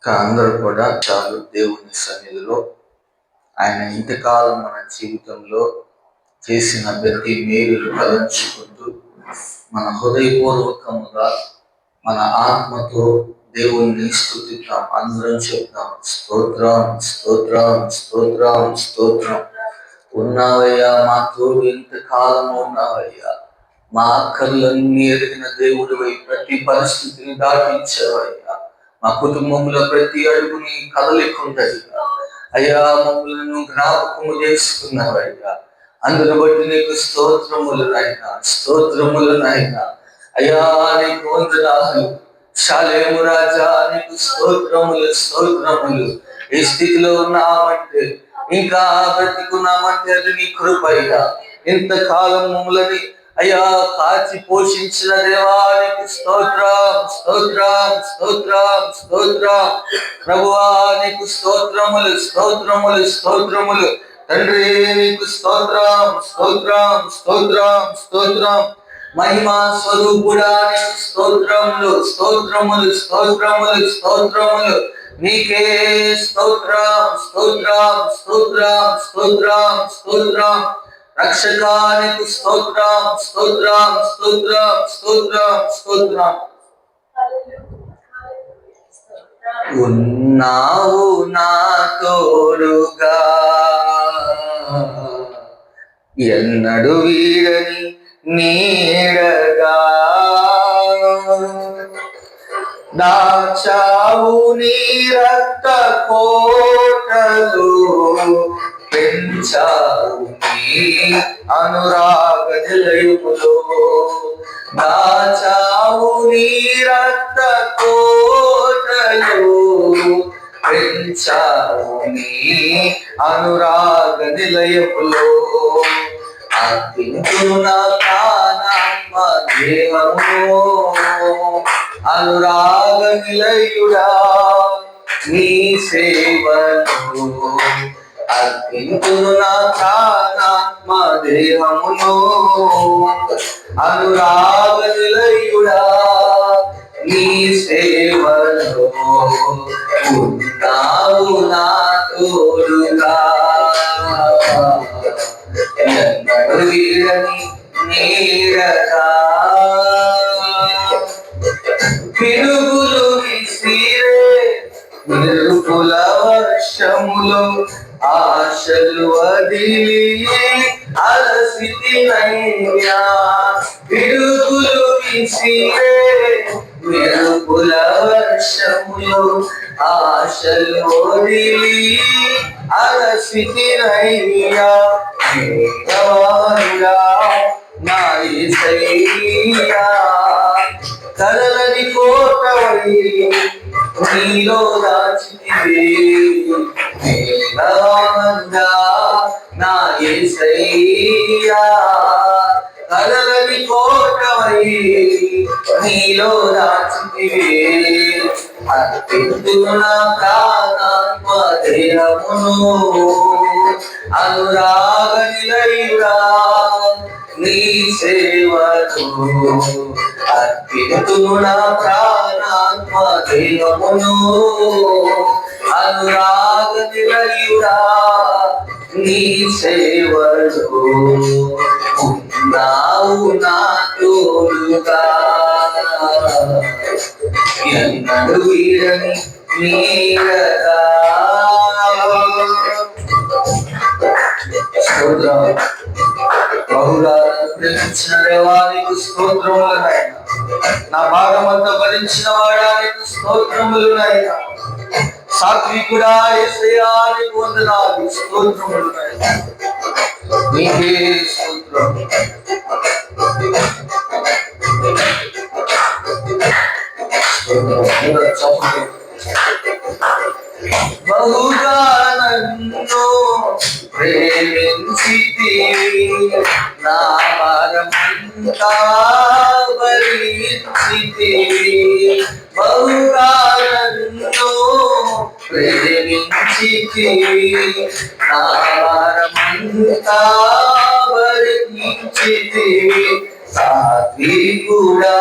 అందరూ కూడా చాలు దేవుని సన్నిధిలో ఆయన ఇంతకాలం మన జీవితంలో చేసిన ప్రతి మేలులు తలంచుకుంటూ మన హృదయపూర్వకముగా మన ఆత్మతో దేవుణ్ణి స్తుతిద్దాం. అందరం చెప్తాం, స్తోత్రం స్తోత్రం స్తోత్రం స్తోత్రం. ఉన్నావయ్యా మా తోడు, ఇంతకాలము ఉన్నావయ్యా. మా అక్కర్లన్నీ ఎరిగిన దేవుడివై ప్రతి పరిస్థితిని దాటించావయ్యా. మా కుటుంబంలో ప్రతి అడుగుని కదలికుండగా అయ్యా మమ్మల్ని జ్ఞాపకము చేసుకున్నావయ్యా. అందును బట్టి నీకు స్తోత్రములు నాయనా, స్తోత్రములు నాయనా. అయ్యా నీకు వందనాలు. శాలేము రాజా నీకు స్తోత్రములు స్తోత్రములు. ఈ స్థితిలో ఉన్నామంటే, ఇంకా బ్రతికున్నామంటే అది నీ కృపయ్యా. ఇంతకాలం మమ్మల్ని అయ్యా కాచి పోషించిన దేవానికి స్తోత్రం స్తోత్రం స్తోత్రం స్తోత్రం. ప్రభువా నీకు స్తోత్రములు స్తోత్రములు స్తోత్రములు. తండ్రి నీకు స్తోత్రం స్తోత్రం స్తోత్రం స్తోత్రం. మహిమా స్వరూపుడా నీకు స్తోత్రములు స్తోత్రములు స్తోత్రములు స్తోత్రములు. నీకే స్తోత్రం స్తోత్రం స్తోత్రం స్తోత్రం స్తోత్రం. రక్షకానికి స్తోత్రం స్తోత్రం స్తోత్రం స్తోత్రం స్తోత్రం. ఉన్నావు నా తోడుగా, ఎన్నడు వీడని నీడగా, దాచావు నీ రక్త కోటలు, పెంచావు నీ అనురాగ నిలయములో. దాచావు నీ రక్త కోటలు, పెంచావు నీ అనురాగ నిలయములో. అర్పించున ప్రాణాత్మ దేహములో, అనురాగ నిలయుడా నీ సేవలో. అర్పించున ప్రాణాత్మ దేహములో, అనురాగ నిలయుడా నీ సేవలో. ఉన్నావు నా తోడుగా, ఎన్నడు వీడని నీడగా, పిడుగులు విసిరే మెరుపుల వర్షములో ఆశలు వదిలి అలసితినయ్యా. పిడుగులు విసిరే మెరుపుల వర్షములో ఆశలు వదిలి అలసితినయ్యా. నా యేసయ్యా, కలలని కోటవై నీలో దాచితివే. నా యేసయ్యా, కలలని కోటవై నీలో దాచితివే. అర్పించున ప్రాణాత్మ దేహమును, అనురాగ నిలయుడా నీ సేవలో. అర్పించున ప్రాణాత్మ దేహమును, అనురాగ నిలయుడా నీ సేవలో. ఉన్నావు నా తోడుగా, ఎన్నడు వీడని నీడగా. బహుగా ప్రేమించిన దేవానికి స్తోత్రములు నాయన. నా భాగమంతా భరించిన వాడానికి స్తోత్రములు నాయన. సాత్వికుడా యేసయ్యా నీకు వందనాలు, స్తోత్రములు నాయన. నీకే స్తోత్రం. బహుగా నన్ను ప్రేమించితివి, నా భారమంతా భరించితివి. బహుగా నన్ను ప్రేమించితివి, నా భారమంతా భరించితివి. సాత్వికుడా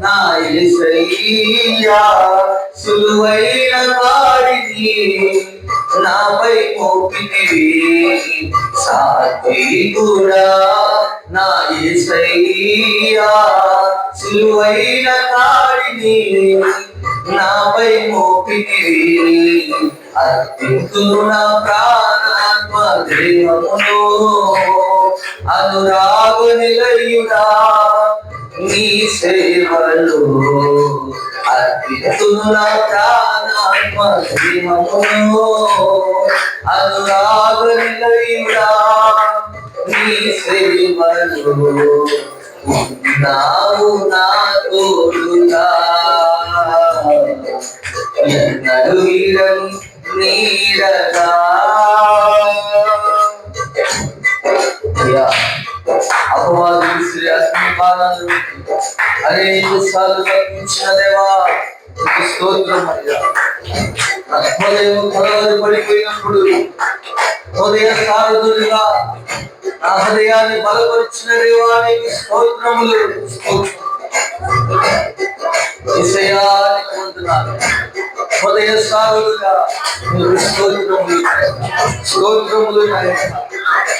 నా యేసయ్యా సులువైన వాడిని నాపై మోపితివి సాత్వికుడా నా యేసయ్యా సులువైన వాడిని నాపై మోపితివి అర్పింతును నా ప్రాణాత్మ దేహమును అనురాగ నిలయుడా నీ సేవలో అర్పింతును నా ప్రాణాత్మ దేహమును అనురాగ నిలయుడా నీ సేవలో ఉన్నావు నా తోడుగా ఎన్నడు వీరని నీడగా అపవాది శ్రేయాన్ని అనేక సార్లు తప్పించిన దేవా స్తోత్రం అయ్యా. హృదయం పడిపోయినప్పుడు హృదయ సారథులుగా నా హృదయాన్ని బలపరిచిన దేవానికి స్తోత్రములు హృదయ సారులుగా స్తోత్రములు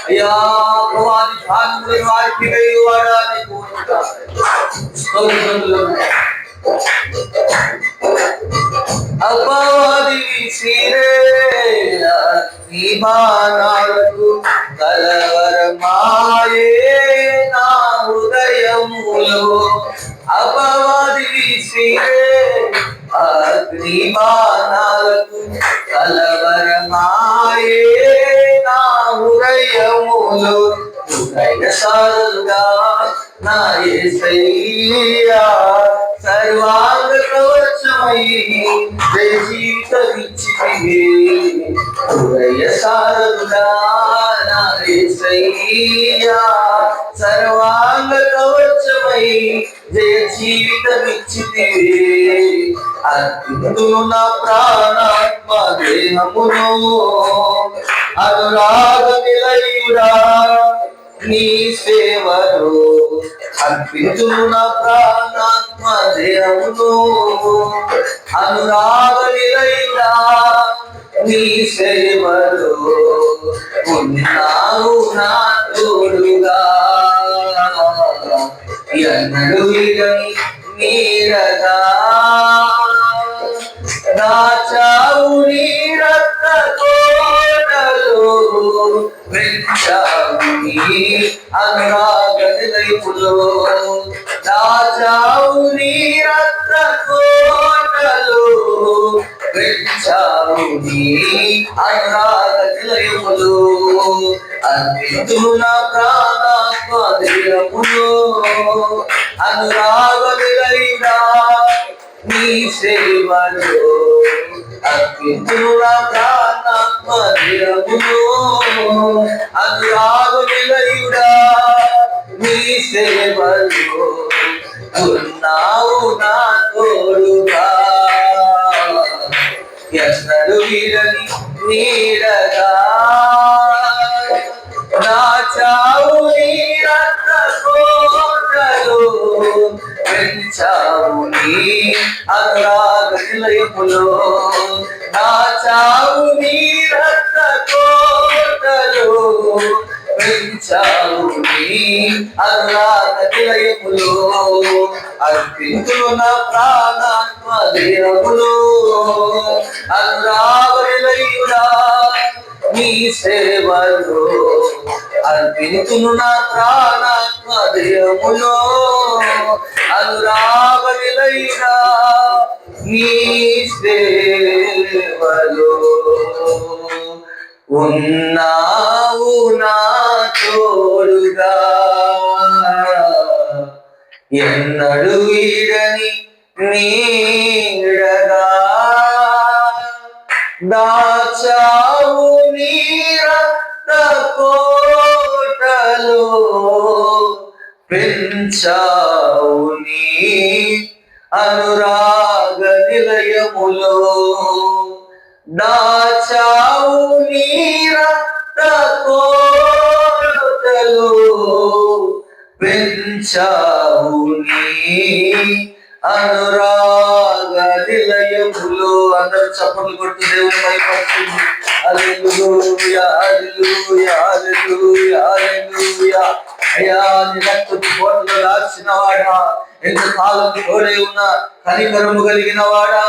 అయ్యా ప్రవాది భాగములను ఆర్పివేయు వాడాన్ని స్తోత్రములు అపవాది విసిరే నీ బాణాలకు కలవరమాయే నా హృదయములో అపవాది విసిరే అగ్ని బాణాలకు కలవరమాయే నా హృదయములో సారుగా నా యేసయ్యా సర్వాంగ కవచమై జీవితమిచ్చితివి హృదయ సారుగా నా యేసయ్యా సర్వాంగ కవచమై జయ జీవితమిచ్చితివి అర్పింతును నా ప్రాణాత్మ దేహమును అనురాగ నిలయుడా నీ సేవలో అర్పింతును నా ప్రాణాత్మ దేహమును అనురాగ నిలయుడా నీ సేవలో ఉన్నావు నా తోడుగా ఎన్నడు వీరని నీడగా దాచావు నీ రక్త కోటలో వెంచావు నీ అనురాగ నిలయములో దాచావు నీ రక్త కోటలో వెంచావు నీ అనురాగ నిలయములో అర్పింతును నా ప్రాణాత్మ దేహములో అనురాగ నిలయుడా నీ సేవలో అర్పింతును నా ప్రాణాత్మ దేహములో అనురాగ నిలయుడా నీ సేవలో ఉన్నావు నా తోడుగా ఎన్నడు వీరని నీడగా దాచావు నీ రక్త కోటలో పెంచావు నీ అనురాగ నిలయములో దాచావు నీ రక్త కోటలో పెంచావు నీ అనురాగ నిలయములో అర్పింతును నా ప్రాణాత్మ దేహములో అనురాగ నిలయుడా నీ సేవలో అర్పింతును నా ప్రాణాత్మ దేహములో అనురాగ నిలయుడా నీ సేవలో ఉన్నావు నా తోడుగా ఎన్నడు వీడని నీడగా దాచావు నీ రక్త కోటలో పెంచావు నీ అనురాగ నిలయములో దాచావు నీ రక్త కోటలో పెంచావు నీ అనురాగ నిలయములో. అందరూ చప్పట్లు కొట్టు దేవుని మహిమపరచండి. హల్లెలూయా హల్లెలూయా హల్లెలూయా హల్లెలూయా. అయ్యా నీ రక్తపు కోటలో దాచిన వాడా, ఎంతకాలం తోడే ఉన్న కనికరము కలిగిన వాడా,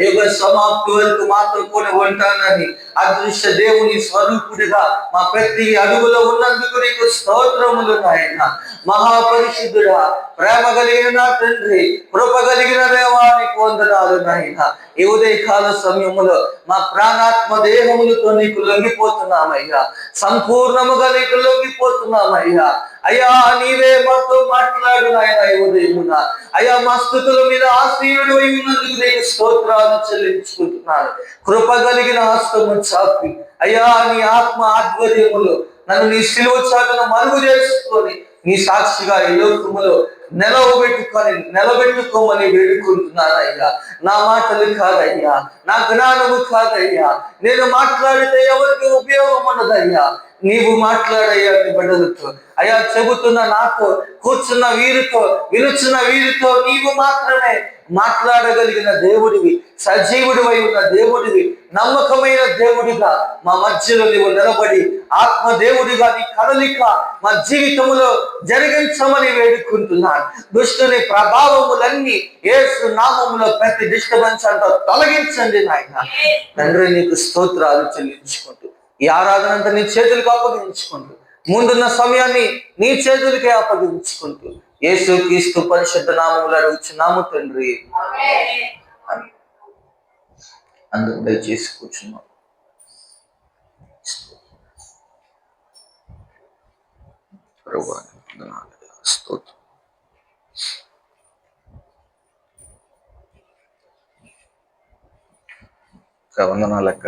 యుగ సమాప్తి వరకు మాతో కూడా ఉంటానని అదృశ్య దేవుని స్వరూపుడిగా మా ప్రతి అడుగులో ఉన్నందుకు నీకు స్తోత్రములు నాయన. మహాపరిశుద్ధుడా, ప్రేమ కలిగిన నా తండ్రి, కృప కలిగిన దేవానికి వందనాలు నాయన. ఈ ఉదయకాల సమయములో మా ప్రాణాత్మ దేహములతో నీకు లొంగిపోతున్నామయ్యా, సంపూర్ణముగా నీకు లొంగిపోతున్నామయ్యా. అయ్యా నీవే మాతో మాట్లాడు నాయన. ఈ ఉదయమున అయ్యా మా స్థుతుల మీద ఆశీనుడు ఉన్నందుకు నీకు స్తోత్రాలు చెల్లించుకుంటున్నాను. కృప కలిగిన హస్తము చాపి అయ్యా నీ ఆత్మ ఆధ్వర్యములో నన్ను నీ శిలువ చాటును మరుగు చేసుకొని నీ సాక్షిగా ఈ లోకములో నిలబెట్టుకోమని వేడుకుంటున్నాను అయ్యా. నా మాటలు కాదయ్యా, నా జ్ఞానము కాదయ్యా, నేను మాట్లాడితే ఎవరికి ఉపయోగం ఉన్నదయ్యా. నీవు మాట్లాడయ్యా నీ బిడ్డలతో. అయ్యా చెబుతున్న నాతో, కూర్చున్న వీరితో, వినుచున్న వీరితో నీవు మాత్రమే మాట్లాడగలిగిన దేవుడివి, సజీవుడివై ఉన్న దేవుడివి, నమ్మకమైన దేవుడిగా మా మధ్యలో నీవు నిలబడి ఆత్మ దేవుడిగా నీ కదలిక మా జీవితంలో జరిగించమని వేడుకుంటున్నాను. దుష్టుని ప్రభావములన్నీ యేసు నామములో ప్రతి డిస్టర్బెన్స్ అంతా తొలగించండి నాయన. తండ్రి నీకు స్తోత్రాలు చెల్లించుకుంటూ ఈ ఆరాధన అంతా నీ చేతులకు అప్పగించుకుంటూ ముందున్న సమయాన్ని నీ చేతులకే అప్పగించుకుంటూ యేసు క్రీస్తు పరిశుద్ధ నామములో అడుగుచున్నాము తండ్రి. అందరూ దయచేసి కూర్చున్నాం. స్తోత్రం. వందనాలక్క.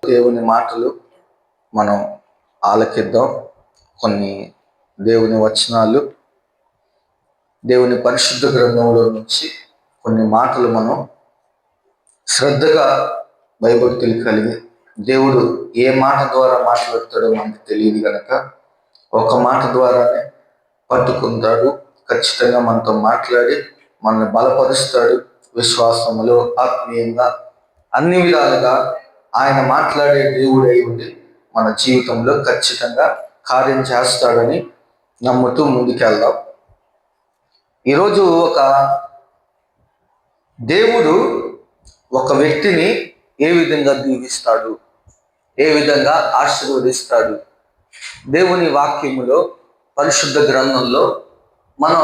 దేవుని మాటలు మనం ఆలకిద్దాం. కొన్ని దేవుని వచనాలు, దేవుని పరిశుద్ధ గ్రంథంలో నుంచి కొన్ని మాటలు మనం శ్రద్ధగా భయభక్తులు కలిగి, దేవుడు ఏ మాట ద్వారా మాట్లాడతాడో మనకు తెలియదు కనుక ఒక మాట ద్వారానే పట్టుకుంటాడు. ఖచ్చితంగా మనతో మాట్లాడి మనల్ని బలపరుస్తాడు. విశ్వాసములో, ఆత్మీయంగా, అన్ని విధాలుగా ఆయన మాట్లాడే దేవుడై ఉండి మన జీవితంలో ఖచ్చితంగా కార్యం చేస్తాడని నమ్ముతూ ముందుకెళ్దాం. ఈరోజు దేవుడు ఒక వ్యక్తిని ఏ విధంగా దీవిస్తాడు, ఏ విధంగా ఆశీర్వదిస్తాడు, దేవుని వాక్యములో, పరిశుద్ధ గ్రంథంలో మనం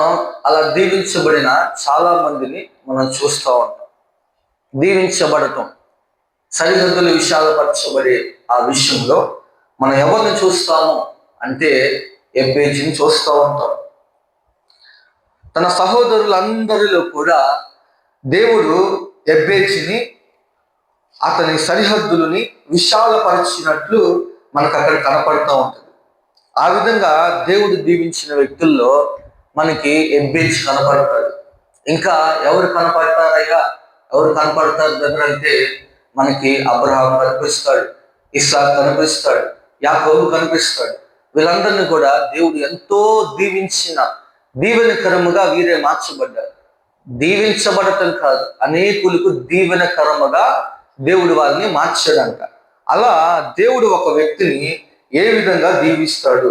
అలా దీవించబడిన చాలా మందిని మనం చూస్తూ ఉంటాం. దీవించబడటం, సరిహద్దులు విశాలపరచబడే ఆ విషయంలో మనం ఎవరిని చూస్తాము అంటే ఎబ్బేజీని చూస్తూ ఉంటాం. తన సహోదరులందరిలో కూడా దేవుడు ఎబ్బేజీని, అతని సరిహద్దులని విశాలపరిచినట్లు మనకు అక్కడ కనపడుతూ ఉంటుంది. ఆ విధంగా దేవుడు దీవించిన వ్యక్తుల్లో మనకి ఎబ్బేజీ కనపడతాడు. ఇంకా ఎవరు కనపడతారయ్యా, ఎవరు కనపడతారు దగ్గర అంటే మనకి అబ్రహాం కనిపిస్తాడు, ఇస్సాకు కనిపిస్తాడు, యాకోబు కనిపిస్తాడు. వీళ్ళందరినీ కూడా దేవుడు ఎంతో దీవించిన దీవెనకరముగా వీరే మార్చబడ్డారు. దీవించబడటం కాదు, అనేకులకు దీవెనకరముగా దేవుడు వారిని మార్చాడంట. అలా దేవుడు ఒక వ్యక్తిని ఏ విధంగా దీవిస్తాడు,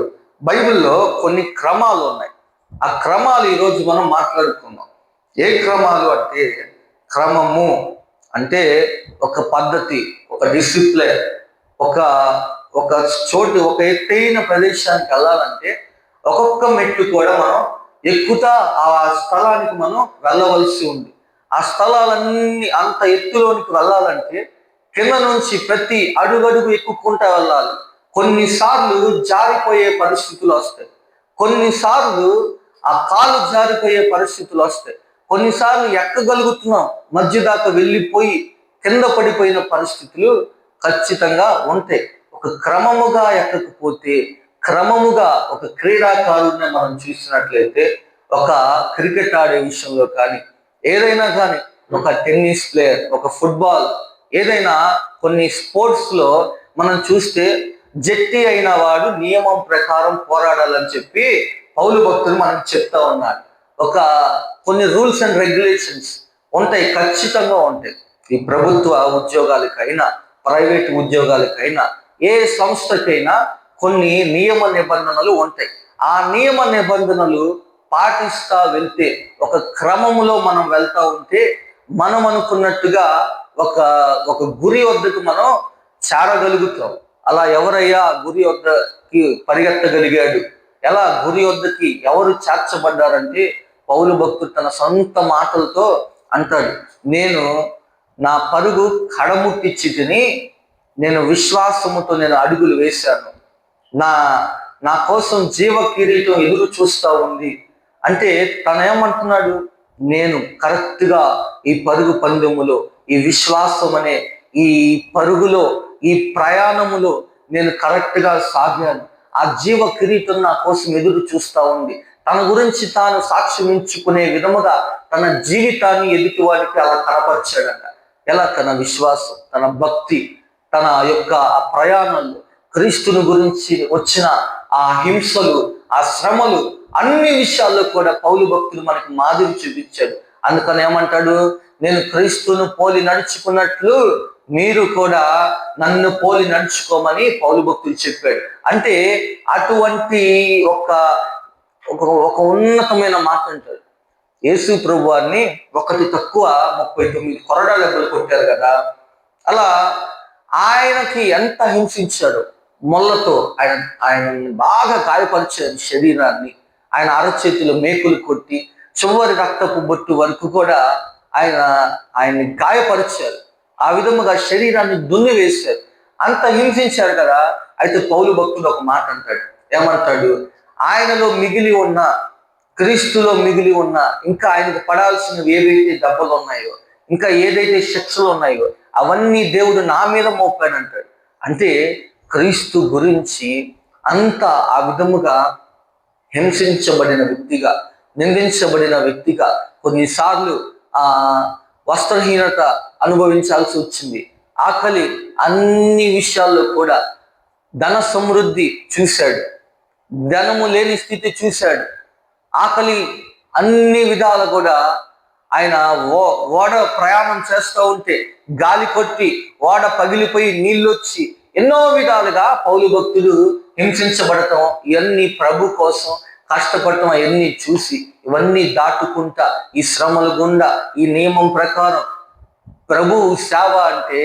బైబిల్లో కొన్ని క్రమాలు ఉన్నాయి. ఆ క్రమాలు ఈరోజు మనం మాట్లాడుకున్నాం. ఏ క్రమాలు అంటే, క్రమము అంటే ఒక పద్ధతి, ఒక డిసిప్లిన్, ఒక చోటు, ఒక ఎత్తైన ప్రదేశానికి వెళ్ళాలంటే ఒక్కొక్క మెట్లు కూడా మనం ఎక్కుతా ఆ స్థలానికి మనం వెళ్ళవలసి ఉంది. ఆ స్థలాలన్నీ అంత ఎత్తులోనికి వెళ్ళాలంటే కింద నుంచి ప్రతి అడుగడుగు ఎక్కుకుంటా వెళ్ళాలి. కొన్నిసార్లు జారిపోయే పరిస్థితులు వస్తాయి, కొన్నిసార్లు ఆ కాలు జారిపోయే పరిస్థితులు వస్తాయి, కొన్నిసార్లు ఎక్కగలుగుతున్నాం మధ్య దాకా వెళ్ళిపోయి కింద పడిపోయిన పరిస్థితులు ఖచ్చితంగా ఉంటాయి. ఒక క్రమముగా ఎక్కకపోతే, క్రమముగా ఒక క్రీడాకారుడిని మనం చూసినట్లయితే, ఒక క్రికెట్ ఆడే విషయంలో కానీ, ఏదైనా కానీ, ఒక టెన్నిస్ ప్లేయర్, ఒక ఫుట్బాల్, ఏదైనా కొన్ని స్పోర్ట్స్ లో మనం చూస్తే జట్టి అయిన వాడు నియమం ప్రకారం పోరాడాలని చెప్పి పౌలు భక్తులు మనకు చెప్తా ఉన్నారు. కొన్ని రూల్స్ అండ్ రెగ్యులేషన్స్ ఉంటాయి, ఖచ్చితంగా ఉంటాయి. ఈ ప్రభుత్వ ఉద్యోగాలకైనా ప్రైవేట్ ఉద్యోగాలకైనా ఏ సంస్థకైనా కొన్ని నియమ నిబంధనలు ఉంటాయి. ఆ నియమ నిబంధనలు పాటిస్తా వెళ్తే, ఒక క్రమములో మనం వెళ్తా ఉంటే మనం అనుకున్నట్టుగా ఒక ఒక గురి వద్దకు మనం చేరగలుగుతాం. అలా ఎవరయ్యా గురి వద్దకి పరిగెత్తగలిగాడు, ఎలా గురి వద్దకి ఎవరు చేర్చబడ్డారంటే పౌలు భక్తుడు తన సొంత మాటలతో అంటాడు, నేను నా పరుగు కడముట్టించి తిని నేను విశ్వాసముతో నేను అడుగులు వేశాను, నా కోసం జీవ కిరీటం ఎదురు చూస్తా ఉంది అంటే తను ఏమంటున్నాడు, నేను కరెక్ట్గా ఈ పరుగు పందెములో, ఈ విశ్వాసం అనే ఈ పరుగులో, ఈ ప్రయాణములో నేను కరెక్ట్గా సాగాను. ఆ జీవ కిరీటం నా కోసం ఎదురు చూస్తా ఉంది. తన గురించి తాను సాక్ష్యమించుకునే విధముగా తన జీవితాన్ని ఎదుటి వారికి అలా కనపరిచాడంట. ఎలా? తన విశ్వాసం, తన భక్తి, తన యొక్క ఆ ప్రయాణాలు, క్రీస్తుని గురించి వచ్చిన ఆ హింసలు, ఆ శ్రమలు, అన్ని విషయాల్లో కూడా పౌలు భక్తులు మనకు మాదిరి చూపించాడు. అందుకని ఏమంటాడు, నేను క్రీస్తును పోలి నడుచుకున్నట్లు మీరు కూడా నన్ను పోలి నడుచుకోమని పౌలు భక్తులు చెప్పాడు. అంటే అటువంటి ఒక ఒక ఉన్నతమైన మాట అంటారు. యేసు ప్రభు వారిని 1:39 కొరడా దెబ్బలు కొట్టారు కదా, అలా ఆయనకి ఎంత హింసించాడు. మొల్లతో ఆయన బాగా గాయపరిచారు శరీరాన్ని. ఆయన అరచేతిలో మేకులు కొట్టి చివరి రక్తపు బొట్టు వరకు కూడా ఆయన్ని గాయపరిచారు. ఆ విధముగా శరీరాన్ని దున్ని వేశారు. అంత హింసించారు కదా. అయితే పౌలు భక్తుడు ఒక మాట అంటాడు. ఏమంటాడు? ఆయనలో మిగిలి ఉన్న, క్రీస్తులో మిగిలి ఉన్న, ఇంకా ఆయనకు పడాల్సినవి ఏవైతే దెబ్బలు ఉన్నాయో, ఇంకా ఏదైతే శిక్షలు ఉన్నాయో అవన్నీ దేవుడు నా మీద మోపాడంటాడు. అంటే క్రీస్తు గురించి అంత ఆ విధముగా హింసించబడిన వ్యక్తిగా, నిందించబడిన వ్యక్తిగా, కొన్నిసార్లు వస్త్రహీనత అనుభవించాల్సి వచ్చింది. ఆకలి, అన్ని విషయాల్లో కూడా ధన సమృద్ధి చూశాడు, ధనము లేని స్థితి చూశాడు. ఆకలి, అన్ని విధాలు కూడా ఆయన ఓడ ప్రయాణం చేస్తూ ఉంటే గాలి కొట్టి ఓడ పగిలిపోయి నీళ్ళు వచ్చి ఎన్నో విధాలుగా పౌలు భక్తులు హింసించబడటం, ఇవన్నీ ప్రభు కోసం కష్టపడటం, అవన్నీ చూసి ఇవన్నీ దాటుకుంటా ఈ శ్రమల గుండా ఈ నియమం ప్రకారం ప్రభు సేవ అంటే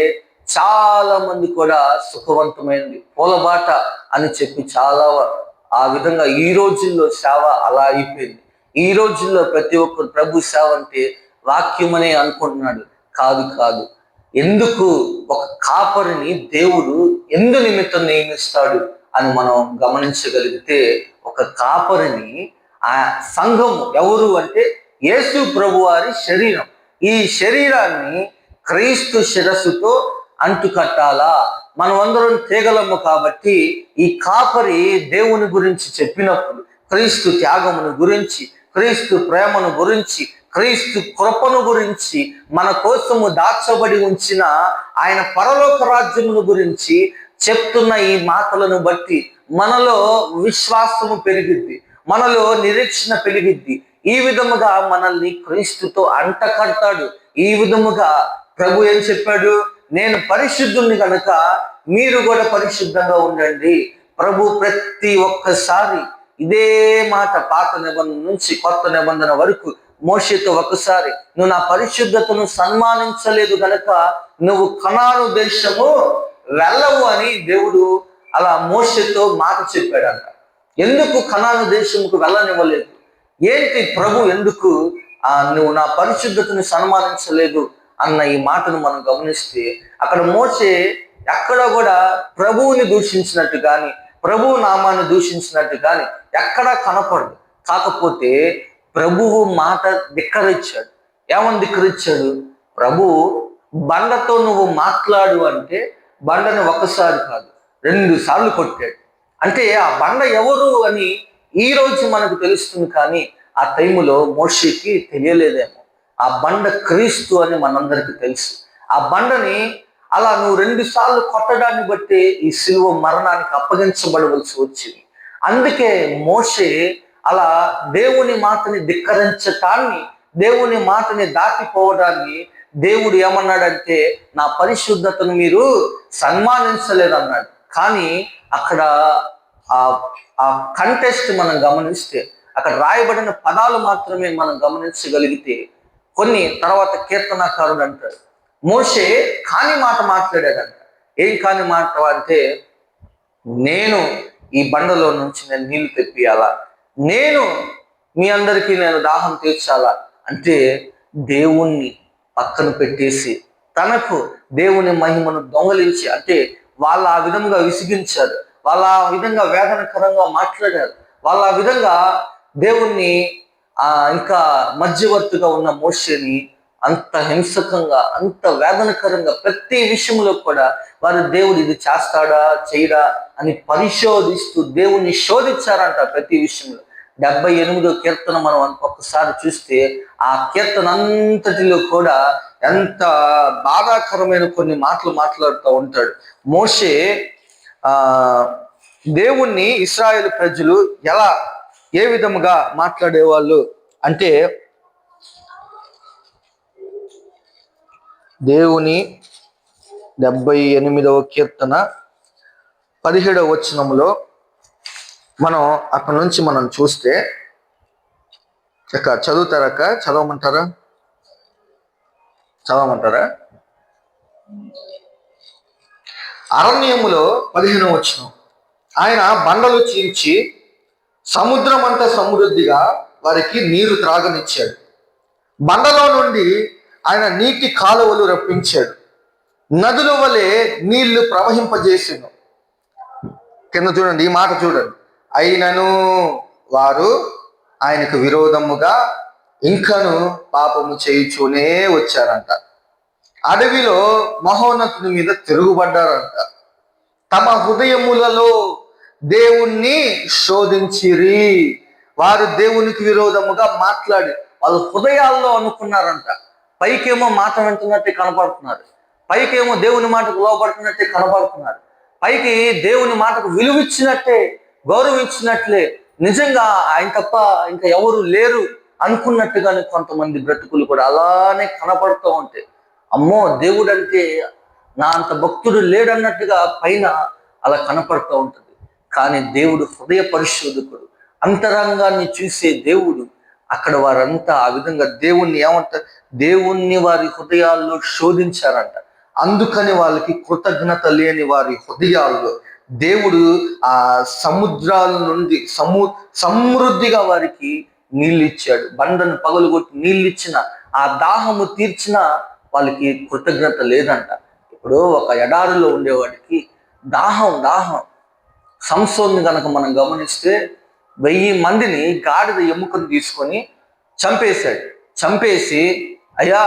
చాలా మంది కూడా సుఖవంతమైంది, పూలబాట అని చెప్పి చాలా ఆ విధంగా ఈ రోజుల్లో సేవ అలా అయిపోయింది. ఈ రోజుల్లో ప్రతి ఒక్కరు ప్రభు సేవ అంటే వాక్యం అనే అనుకుంటున్నాడు. కాదు. ఎందుకు ఒక కాపరిని దేవుడు ఎందు నిమిత్తం నియమిస్తాడు అని మనం గమనించగలిగితే, ఒక కాపరిని ఆ సంఘము ఎవరు అంటే యేసు ప్రభు వారి శరీరం. ఈ శరీరాన్ని క్రీస్తు శిరస్సుతో అంటుకట్టాలా. మనం అందరం తీగలము కాబట్టి ఈ కాపరి దేవుని గురించి చెప్పినప్పుడు, క్రీస్తు త్యాగమును గురించి, క్రీస్తు ప్రేమను గురించి, క్రీస్తు కృపను గురించి, మన కోసము దాచబడి ఉంచిన ఆయన పరలోక రాజ్యమును గురించి చెప్తున్న ఈ మాటలను బట్టి మనలో విశ్వాసము పెరిగిద్ది, మనలో నిరీక్షణ పెరిగిద్ది. ఈ విధముగా మనల్ని క్రీస్తుతో అంటకడతాడు. ఈ విధముగా ప్రభు ఏం చెప్పాడు? నేను పరిశుద్ధుని కనుక మీరు కూడా పరిశుద్ధంగా ఉండండి. ప్రభు ప్రతి ఒక్కసారి ఇదే మాట, పాత నిబంధన నుంచి కొత్త నిబంధన వరకు మోషేతో ఒకసారి, నువ్వు నా పరిశుద్ధతను సన్మానించలేదు కనుక నువ్వు కనాను దేశము వెళ్ళవు అని దేవుడు అలా మోషేతో మాట చెప్పాడంట. ఎందుకు కనాను దేశముకు వెళ్ళనివ్వలేదు? ఏంటి ప్రభు ఎందుకు నువ్వు నా పరిశుద్ధతను సన్మానించలేదు అన్న ఈ మాటను మనం గమనిస్తే, అక్కడ మోషే ఎక్కడ కూడా ప్రభువుని దూషించినట్టు కానీ, ప్రభువు నామాన్ని దూషించినట్టు కానీ ఎక్కడా కనపడదు. కాకపోతే ప్రభువు మాట ధిక్కరించాడు. ఏమని ధిక్కరించాడు? ప్రభు బండతో నువ్వు మాట్లాడు అంటే బండని ఒకసారి కాదు 2 సార్లు కొట్టాడు. అంటే ఆ బండ ఎవరు అని ఈ రోజు మనకు తెలుస్తుంది, కానీ ఆ టైములో మోషేకి తెలియలేదేమో. ఆ బండ క్రీస్తు అని మనందరికీ తెలుసు. ఆ బండని అలా నువ్వు 2 సార్లు కొట్టడాన్ని బట్టి ఈ సిలువ మరణానికి అప్పగించబడవలసి వచ్చింది. అందుకే మోషే అలా దేవుని మాటని ధిక్కరించటాన్ని, దేవుని మాటని దాటిపోవడాన్ని దేవుడు ఏమన్నాడంటే, నా పరిశుద్ధతను మీరు సన్మానించలేదన్నాడు. కానీ అక్కడ ఆ కంటెస్ట్ మనం గమనిస్తే, అక్కడ రాయబడిన పదాలు మాత్రమే మనం గమనించగలిగితే, కొన్ని తర్వాత కీర్తనాకారుడు అంటాడు, మోషే కాని మాట మాట్లాడాడంట. ఏం కాని మాట అంటే, నేను ఈ బండలో నుంచి నేను నీళ్లు తెప్పియాలా, నేను మీ అందరికీ నేను దాహం తీర్చాలా అంటే దేవుణ్ణి పక్కన పెట్టేసి తనకు దేవుని మహిమను దొంగలించి, అంటే వాళ్ళు ఆ విధంగా విసిగించారు, వాళ్ళు ఆ విధంగా వేదనకరంగా మాట్లాడారు, వాళ్ళు ఆ విధంగా దేవుణ్ణి ఇంకా మధ్యవర్తిగా ఉన్న మోషేని అంత హింసకంగా, అంత వేదనకరంగా ప్రతి విషయంలో కూడా వారు దేవుడు ఇది చేస్తాడా చేయడా అని పరిశోధిస్తూ దేవుణ్ణి శోధించారంట ప్రతి విషయంలో. 78వ కీర్తన మనం ఒక్కసారి చూస్తే ఆ కీర్తన అంతటిలో కూడా ఎంత బాధాకరమైన కొన్ని మాటలు మాట్లాడుతూ ఉంటాడు. మోషే దేవుణ్ణి ఇశ్రాయేలు ప్రజలు ఏ విధముగా మాట్లాడేవాళ్ళు అంటే, దేవుని 78వ కీర్తన 17వ వచనంలో మనం అక్కడి నుంచి మనం చూస్తే, ఇక చదవమంటారా? అరణ్యములో 15వ వచనం, ఆయన బండలు చీల్చి సముద్రం అంతా సమృద్ధిగా వారికి నీరు త్రాగనిచ్చాడు. బండలో నుండి ఆయన నీటి కాలువలు రప్పించాడు, నదుల వలె నీళ్లు ప్రవహింపజేసాను. కింద చూడండి, ఈ మాట చూడండి, అయినను వారు ఆయనకు విరోధముగా ఇంకను పాపము చేయుచూనే వచ్చారంట. అడవిలో మహోన్నతుని మీద తిరుగుబడ్డారంట. తమ హృదయములలో దేవుణ్ణి శోధించిరి. వారు దేవునికి విరోధముగా మాట్లాడి వాళ్ళ హృదయాల్లో అనుకున్నారంట. పైకేమో మాట వింటున్నట్టే కనపడుతున్నారు, పైకేమో దేవుని మాటకు లోపడుతున్నట్టే కనపడుతున్నారు, పైకి దేవుని మాటకు విలువిచ్చినట్టే, గౌరవించినట్లే, నిజంగా ఆయన తప్ప ఇంకా ఎవరు లేరు అనుకున్నట్టుగానే కొంతమంది బ్రతుకులు కూడా అలానే కనపడుతూ ఉంటాయి. అమ్మో, దేవుడు అంటే నా అంత భక్తుడు లేడన్నట్టుగా పైన అలా కనపడుతూ ఉంటుంది. కానీ దేవుడు హృదయ పరిశోధకుడు, అంతరంగాన్ని చూసే దేవుడు. అక్కడ వారంతా ఆ విధంగా దేవుణ్ణి ఏమంటారు, దేవుణ్ణి వారి హృదయాల్లో శోధించారంట. అందుకని వాళ్ళకి కృతజ్ఞత లేని వారి హృదయాల్లో దేవుడు ఆ సముద్రాల నుండి సమృద్ధిగా వారికి నీళ్ళు ఇచ్చాడు. బండను పగలుగొట్టి నీళ్ళు ఇచ్చిన, ఆ దాహము తీర్చిన వాళ్ళకి కృతజ్ఞత లేదంట. ఇప్పుడు ఒక ఎడారిలో ఉండేవాడికి దాహం సంసోన్ని కనుక మనం గమనిస్తే 1000 మందిని గాడిద ఎముకను తీసుకొని చంపేసి అయ్యా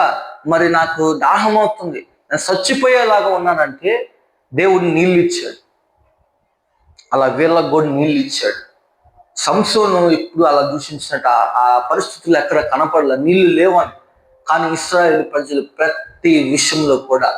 మరి నాకు దాహం అవుతుంది, నేను చచ్చిపోయేలాగా ఉన్నానంటే దేవుడు నీళ్ళు ఇచ్చాడు. అలా వీళ్ళకు కూడా నీళ్ళు ఇచ్చాడు. సంసోను ఇప్పుడు అలా దూషించినట్టు ఆ పరిస్థితులు ఎక్కడ కనపడలే, నీళ్లు లేవని. కానీ ఇశ్రాయేలు ప్రజలు ప్రతి విషయంలో కూడా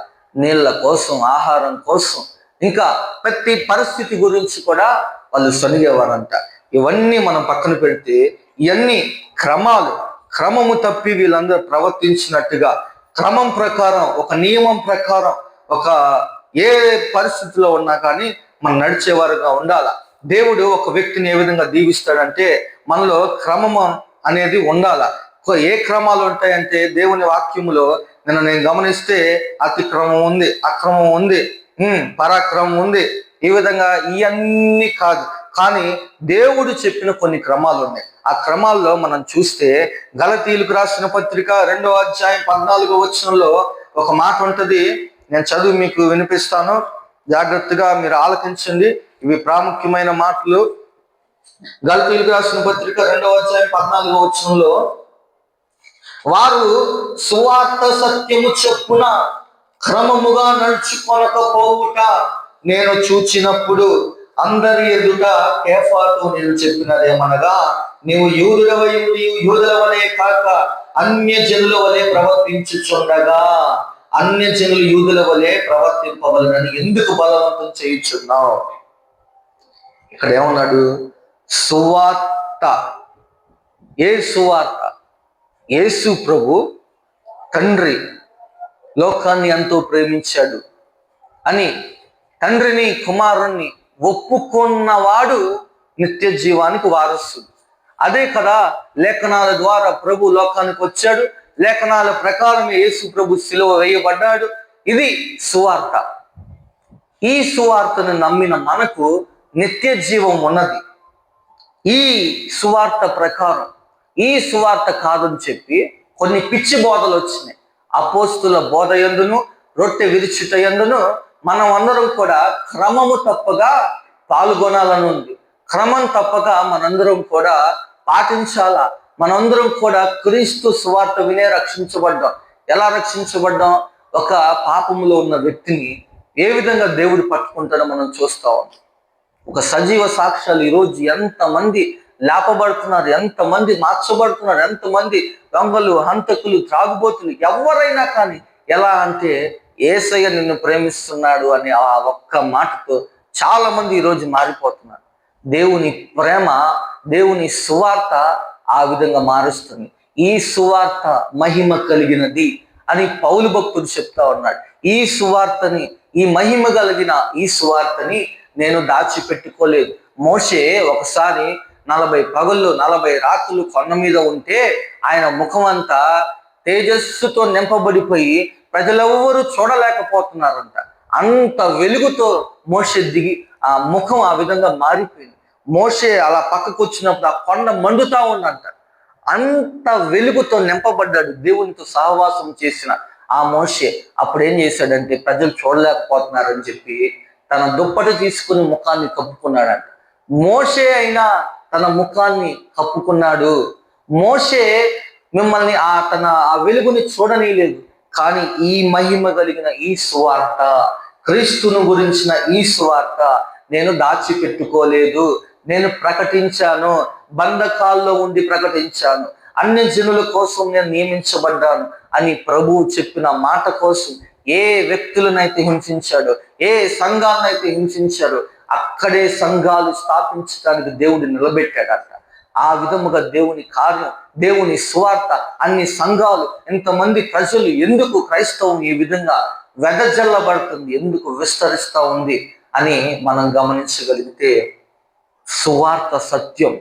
నీళ్ళ కోసం, ఆహారం కోసం, ఇంకా ప్రతి పరిస్థితి గురించి కూడా వాళ్ళు సొనిగేవారంట. ఇవన్నీ మనం పక్కన పెడితే, ఇవన్నీ క్రమము తప్పి వీళ్ళందరూ ప్రవర్తించినట్టుగా, క్రమం ప్రకారం, ఒక నియమం ప్రకారం, ఒక ఏ పరిస్థితిలో ఉన్నా కానీ మనం నడిచేవారుగా ఉండాల. దేవుడు ఒక వ్యక్తిని ఏ విధంగా దీవిస్తాడంటే, మనలో క్రమము అనేది ఉండాల. ఏ క్రమాలు ఉంటాయంటే, దేవుని వాక్యములో నేను గమనిస్తే అతిక్రమం ఉంది, అక్రమం ఉంది, పరాక్రమం ఉంది. ఈ విధంగా ఇవన్నీ కాదు, కానీ దేవుడు చెప్పిన కొన్ని క్రమాలు ఉన్నాయి. ఆ క్రమాల్లో మనం చూస్తే గలతీయులకు రాసిన పత్రిక 2వ అధ్యాయం 14వ వచనంలో ఒక మాట ఉంటది. నేను చదువు మీకు వినిపిస్తాను, జాగ్రత్తగా మీరు ఆలకించండి. ఇవి ప్రాముఖ్యమైన మాటలు. గలతీయులకు రాసిన పత్రిక 2వ అధ్యాయం 14వ వచనంలో, వారు సువార్త సత్యము చెప్పున క్రమముగా నడుచుకొనకపోవుట నేను చూచినప్పుడు అందరి ఎదుట కేఫాతో నేను చెప్పినదేమనగా, నీవు యూదుల వలె కాక అన్యజనుల వలె ప్రవర్తించుచుండగా అన్యజనులు యూదుల వలె ప్రవర్తింపవలనని ఎందుకు బలవంతం చేయుచున్నావు? ఇక్కడ ఏమన్నాడు? సువార్త. ఏ సువార్త? యేసు ప్రభు తండ్రి లోకాన్ని ఎంతో ప్రేమించాడు అని తండ్రిని కుమారుణ్ణి ఒప్పుకున్నవాడు నిత్య జీవానికి వారసుడు. అదే కదా లేఖనాల ద్వారా ప్రభు లోకానికి వచ్చాడు. లేఖనాల ప్రకారం యేసు ప్రభు శిలువ వేయబడ్డాడు. ఇది సువార్త. ఈ సువార్తను నమ్మిన మనకు నిత్య జీవం ఉన్నది. ఈ సువార్త ప్రకారం ఈ సువార్త కాదని చెప్పి కొన్ని పిచ్చి బోధలు వచ్చినాయి. అపోస్తుల బోధ యందును రొట్టె విరుచుట యందును మనం అందరం కూడా క్రమము తప్పగా పాల్గొనాలని ఉంది. క్రమం తప్పక మనందరం కూడా పాటించాలా. మనందరం కూడా క్రీస్తు సువార్త వినే రక్షించబడ్డాం. ఎలా రక్షించబడ్డాం? ఒక పాపములో ఉన్న వ్యక్తిని ఏ విధంగా దేవుడు పట్టుకుంటాడో మనం చూస్తా ఉన్నాం. ఒక సజీవ సాక్ష్యాలు ఈరోజు ఎంతమంది లేపబడుతున్నారు, ఎంతమంది మార్చబడుతున్నారు, ఎంతమంది దొంగలు, హంతకులు, త్రాగుబోతులు, ఎవరైనా కానీ ఎలా అంటే యేసయ్య నిన్ను ప్రేమిస్తున్నాడు అనే ఆ ఒక్క మాటతో చాలా మంది ఈరోజు మారిపోతున్నారు. దేవుని ప్రేమ, దేవుని సువార్త ఆ విధంగా మారుస్తుంది. ఈ సువార్త మహిమ కలిగినది అని పౌలు భక్తుడు చెప్తా ఉన్నాడు. ఈ సువార్తని, ఈ మహిమ కలిగిన ఈ సువార్తని నేను దాచిపెట్టుకోలేదు. మోషే ఒకసారి 40 పగళ్ళు 40 రాత్రులు కొండ మీద ఉంటే ఆయన ముఖం అంతా తేజస్సుతో నింపబడిపోయి ప్రజలెవ్వరూ చూడలేకపోతున్నారంట. అంత వెలుగుతో మోషే దిగి ఆ ముఖం ఆ విధంగా మారిపోయింది. మోషే అలా పక్కకు వచ్చినప్పుడు ఆ కొండ మండుతా ఉందంట. అంత వెలుగుతో నింపబడ్డాడు దేవునితో సహవాసం చేసిన ఆ మోషే. అప్పుడు ఏం చేశాడంటే ప్రజలు చూడలేకపోతున్నారని చెప్పి తన దుప్పటి తీసుకుని ముఖాన్ని కప్పుకున్నాడంట. మోషే అయినా తన ముఖాన్ని కప్పుకున్నాడు. మోషే మిమ్మల్ని తన ఆ వెలుగుని చూడనీయలేదు. కానీ ఈ మహిమ కలిగిన ఈ సువార్త, క్రీస్తును గురించిన ఈ సువార్త నేను దాచిపెట్టుకోలేదు. నేను ప్రకటించాను. బంధకాల్లో ఉండి ప్రకటించాను. అన్య జనుల కోసం నేను నియమించబడ్డాను అని ప్రభువు చెప్పిన మాట కోసం ఏ వ్యక్తులనైతే హింసించాడో, ఏ సంఘాలనైతే హింసించాడో అక్కడే సంఘాలు స్థాపించడానికి దేవుడు నిలబెట్టాడట. ఆ విధముగా దేవుని కార్యం, దేవుని సువార్త, అన్ని సంఘాలు, ఎంతమంది ప్రజలు ఎందుకు క్రైస్తవం ఈ విధంగా వెదజల్లబడుతుంది, ఎందుకు విస్తరిస్తూ ఉంది అని మనం గమనించగలిగితే సువార్త సత్యం.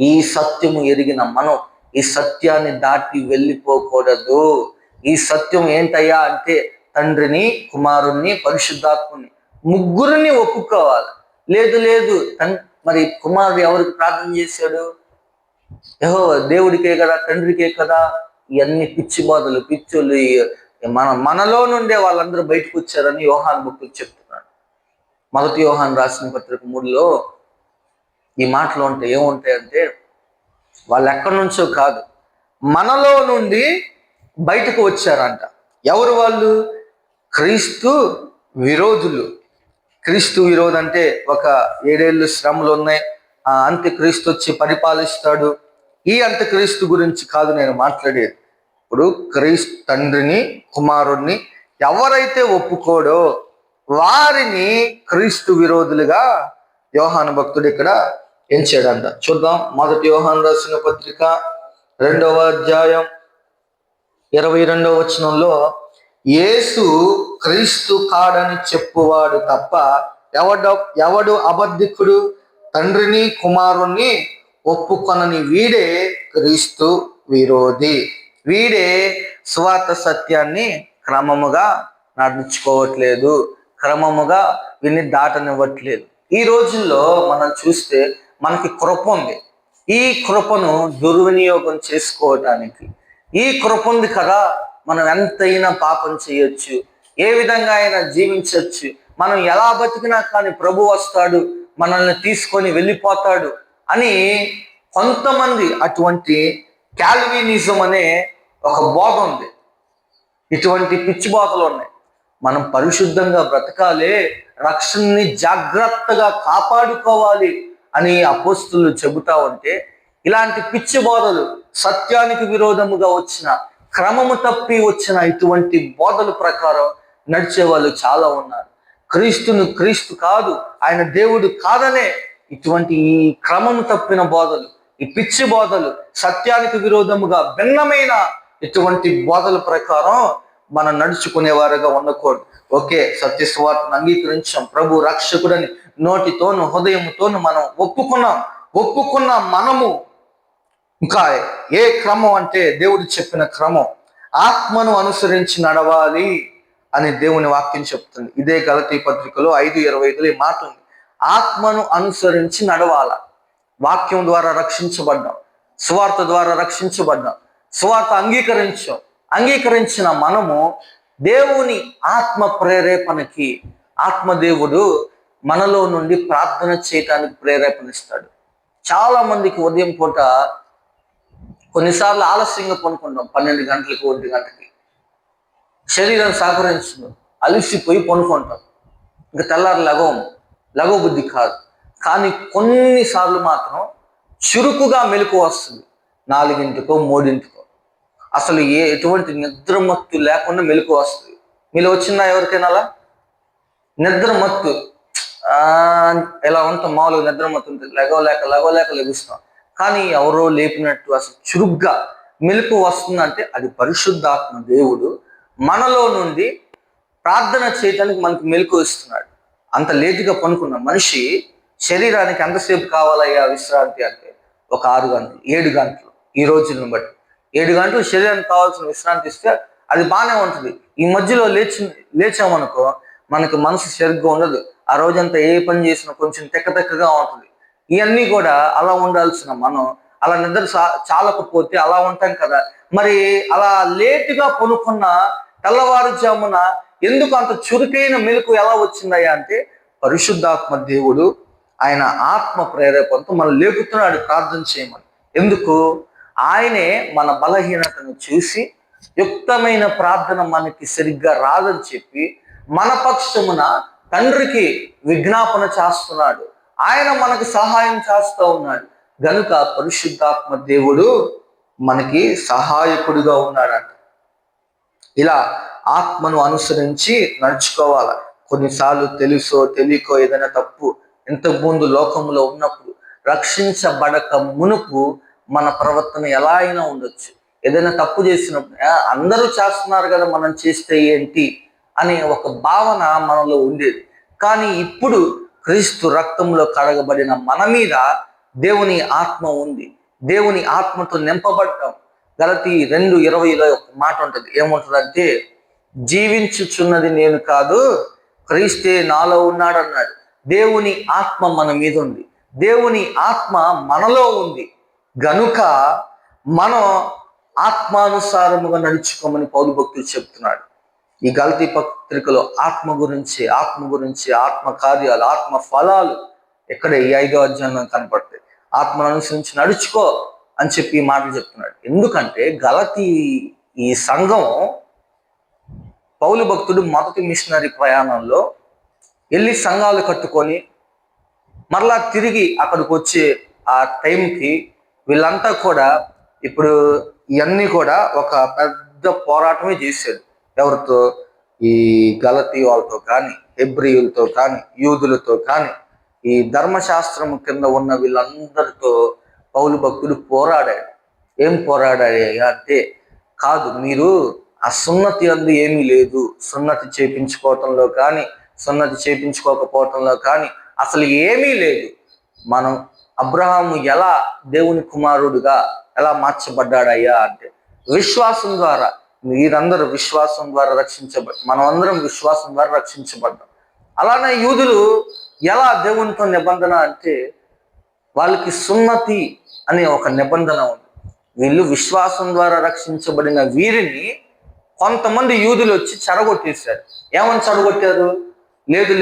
ఈ సత్యము ఎరిగిన మనం ఈ సత్యాన్ని దాటి వెళ్ళిపోకూడదు. ఈ సత్యం ఏంటయ్యా అంటే తండ్రిని, కుమారుణ్ణి, పరిశుద్ధాత్ముని ముగ్గురిని ఒప్పుకోవాలి. లేదు మరి కుమారుడు ఎవరికి ప్రార్థన చేశాడు? యెహోవా దేవుడికే కదా, తండ్రికే కదా. ఇవన్నీ పిచ్చి బోధలు, పిచ్చులు. మనలో నుండే వాళ్ళందరూ బయటకు వచ్చారని యోహాను భక్తుడు చెప్తున్నాడు. 1 యోహాను రాసిన పత్రిక 3లో ఈ మాటలు ఉంటాయి. ఏముంటాయంటే వాళ్ళు ఎక్కడి నుంచో కాదు, మనలో నుండి బయటకు వచ్చారంట. ఎవరు వాళ్ళు? క్రీస్తు విరోధులు. క్రీస్తు విరోధి అంటే ఒక 7 ఏళ్ళు శ్రమలు ఉన్నాయి. ఆ అంత్యక్రీస్తు వచ్చి పరిపాలిస్తాడు. ఈ అంత్యక్రీస్తు గురించి కాదు నేను మాట్లాడేది. ఇప్పుడు క్రీస్తు తండ్రిని, కుమారుణ్ణి ఎవరైతే ఒప్పుకోడో వారిని క్రీస్తు విరోధులుగా యోహాను భక్తుడు ఇక్కడ ఎంచాడంట. చూద్దాం. 1 యోహాను రాసిన పత్రిక 2వ అధ్యాయం 22వ వచనంలో యేసు క్రీస్తు కాడని చెప్పువాడు తప్ప ఎవడు అబద్ధికుడు? తండ్రిని, కుమారుణ్ణి ఒప్పుకొనని వీడే క్రీస్తు విరోధి. వీడే సువార్త సత్యాన్ని క్రమముగా నడుచుకోవట్లేదు, క్రమముగా విని దాటనివ్వట్లేదు. ఈ రోజుల్లో మనం చూస్తే మనకి కృప ఉంది. ఈ కృపను దుర్వినియోగం చేసుకోవటానికి ఈ కృప ఉంది కదా, మనం ఎంతైనా పాపం చేయొచ్చు, ఏ విధంగా అయినా జీవించవచ్చు. మనం ఎలా బతికినా కానీ ప్రభు వస్తాడు, మనల్ని తీసుకొని వెళ్ళిపోతాడు అని కొంతమంది అటువంటి క్యాల్వినిజం అనే ఒక బోధ ఉంది. ఇటువంటి పిచ్చి బోధలు ఉన్నాయి. మనం పరిశుద్ధంగా బ్రతకాలి, రక్షణని జాగ్రత్తగా కాపాడుకోవాలి అని అపోస్తులు చెబుతా ఉంటే ఇలాంటి పిచ్చి బోధలు, సత్యానికి విరోధముగా వచ్చిన, క్రమము తప్పి వచ్చిన ఇటువంటి బోధల ప్రకారం నడిచే వాళ్ళు చాలా ఉన్నారు. క్రీస్తును క్రీస్తు కాదు, ఆయన దేవుడు కాదనే ఇటువంటి ఈ క్రమము తప్పిన బోధలు, ఈ పిచ్చి బోధలు, సత్యానికి విరోధముగా భిన్నమైన ఇటువంటి బోధల ప్రకారం మనం నడుచుకునేవారుగా ఉండకూడదు. ఓకే, సత్య సువార్తను అంగీకరించాం, ప్రభు రక్షకుడని నోటితోను హృదయంతోను మనం ఒప్పుకున్న మనము ఇంకా ఏ క్రమం అంటే దేవుడు చెప్పిన క్రమం, ఆత్మను అనుసరించి నడవాలి అని దేవుని వాక్యం చెప్తుంది. ఇదే గలతీ పత్రికలో 5:25 ఈ మాట ఉంది. ఆత్మను అనుసరించి నడవాల. వాక్యం ద్వారా రక్షించబడ్డాం, సువార్త ద్వారా రక్షించబడ్డాం, సువార్త అంగీకరించిన మనము దేవుని ఆత్మ ప్రేరేపణకి, ఆత్మదేవుడు మనలో నుండి ప్రార్థన చేయటానికి ప్రేరేపణిస్తాడు. చాలా మందికి ఉదయం పూట కొన్నిసార్లు ఆలస్యంగా పనుకుంటాం, 12 గంటలకు 1 గంటకి. శరీరం సహకరించదు, అలిసిపోయి పనుకుంటాం, ఇంకా తెల్లారు లగవ బుద్ధి కాదు. కానీ కొన్నిసార్లు మాత్రం చురుకుగా మెలకు వస్తుంది, 4 3 అసలు ఎటువంటి నిద్రమత్తు లేకుండా మెలకు వస్తుంది. మీలో వచ్చిందా ఎవరికైనా అలా నిద్రమత్తు? ఎలా ఉంటాం, మామూలుగా నిద్రమత్తు ఉంటుంది, లెగవలేక లెగుస్తాం. కానీ ఎవరో లేపినట్టు అసలు చురుగ్గా మెలకు వస్తుందంటే అది పరిశుద్ధాత్మ దేవుడు మనలో నుండి ప్రార్థన చేయడానికి మనకు మెలకు ఇస్తున్నాడు. అంత లేటుగా పనుకున్న మనిషి శరీరానికి ఎంతసేపు కావాలయ్యా విశ్రాంతి అంటే ఒక 6 గంటలు 7 గంటలు. ఈ రోజులను బట్టి 7 గంటలు శరీరానికి కావాల్సిన విశ్రాంతి ఇస్తే అది బాగానే ఉంటుంది. ఈ మధ్యలో లేచామనుకో మనకు మనసు సరిగ్గా ఉండదు, ఆ రోజంతా ఏ పని చేసినా కొంచెం తెక్కగా ఉంటుంది. ఇవన్నీ కూడా అలా ఉండాల్సిన మనం అలా నిద్ర చాలకపోతే అలా ఉంటాం కదా. మరి అలా లేటుగా పనుకున్న తెల్లవారుజామున ఎందుకు అంత చురుకైన మెలకు ఎలా వచ్చిందయ్యా అంటే పరిశుద్ధాత్మ దేవుడు ఆయన ఆత్మ ప్రేరేపణతో మనం లేపుతున్నాడు ప్రార్థన చేయమని. ఎందుకు? ఆయనే మన బలహీనతను చూసి యుక్తమైన ప్రార్థన మనకి సరిగ్గా రాదని చెప్పి మన పక్షమున తండ్రికి విజ్ఞాపన చేస్తున్నాడు. ఆయన మనకు సహాయం చేస్తూ ఉన్నాడు. గనుక పరిశుద్ధాత్మ దేవుడు మనకి సహాయకుడిగా ఉన్నాడంట. ఇలా ఆత్మను అనుసరించి నడుచుకోవాలి. కొన్నిసార్లు తెలుసో తెలియకో ఏదైనా తప్పు, ఇంతకుముందు లోకంలో ఉన్నప్పుడు రక్షించబడక మునుపు మన ప్రవర్తన ఎలా అయినా ఉండొచ్చు. ఏదైనా తప్పు చేసినప్పుడు అందరూ చేస్తున్నారు కదా, మనం చేస్తే ఏంటి అనే ఒక భావన మనలో ఉండేది. కానీ ఇప్పుడు క్రీస్తు రక్తంలో కడగబడిన మన మీద దేవుని ఆత్మ ఉంది, దేవుని ఆత్మతో నింపబడ్డాం. గలతీ 2:20 ఒక మాట ఉంటుంది, ఏముంటుందంటే జీవించుచున్నది నేను కాదు, క్రీస్తే నాలో ఉన్నాడు అన్నాడు. దేవుని ఆత్మ మన మీద ఉంది, దేవుని ఆత్మ మనలో ఉంది. గనుక మనం ఆత్మానుసారముగా నడుచుకోమని పౌలు భక్తులు చెప్తున్నాడు. ఈ గలతీ పత్రికలో ఆత్మ గురించి ఆత్మ కార్యాలు, ఆత్మ ఫలాలు ఎక్కడ ఈ 5వ అధ్యాయంలో కనపడతాయి. ఆత్మను అనుసరించి నడుచుకో అని చెప్పి ఈ మాటలు చెప్తున్నాడు. ఎందుకంటే గలతీ ఈ సంఘం పౌలు భక్తుడు మొదటి మిషనరీ ప్రయాణంలో వెళ్ళి సంఘాలు కట్టుకొని మరలా తిరిగి అక్కడికి వచ్చే ఆ టైంకి వీళ్ళంతా కూడా ఇప్పుడు ఇవన్నీ కూడా ఒక పెద్ద పోరాటమే చేశారు. ఎవరితో? ఈ గలతీ వాళ్ళతో కానీ, హెబ్రీయులతో కానీ, యూదులతో కానీ, ఈ ధర్మశాస్త్రం కింద ఉన్న వీళ్ళందరితో పౌలు భక్తుడు పోరాడాడు. ఏం పోరాడాడు అంటే, కాదు మీరు ఆ సున్నతి అందు ఏమీ లేదు, సున్నతి చేయించుకోవటంలో కానీ సున్నతి చేయించుకోకపోవటంలో కానీ అసలు ఏమీ లేదు. మనం అబ్రహాము ఎలా దేవుని కుమారుడుగా ఎలా మార్చబడ్డాడయ్యా అంటే విశ్వాసం ద్వారా. మీరందరూ విశ్వాసం ద్వారా మనం అందరం విశ్వాసం ద్వారా రక్షించబడ్డాం. అలానే యూదులు ఎలా దేవునితో నిబంధన అంటే వాళ్ళకి సున్నతి అనే ఒక నిబంధన ఉంది. వీళ్ళు విశ్వాసం ద్వారా రక్షించబడిన వీరిని కొంతమంది యూదులు వచ్చి చెడగొట్టేశారు. ఏమని చెడగొట్టారు?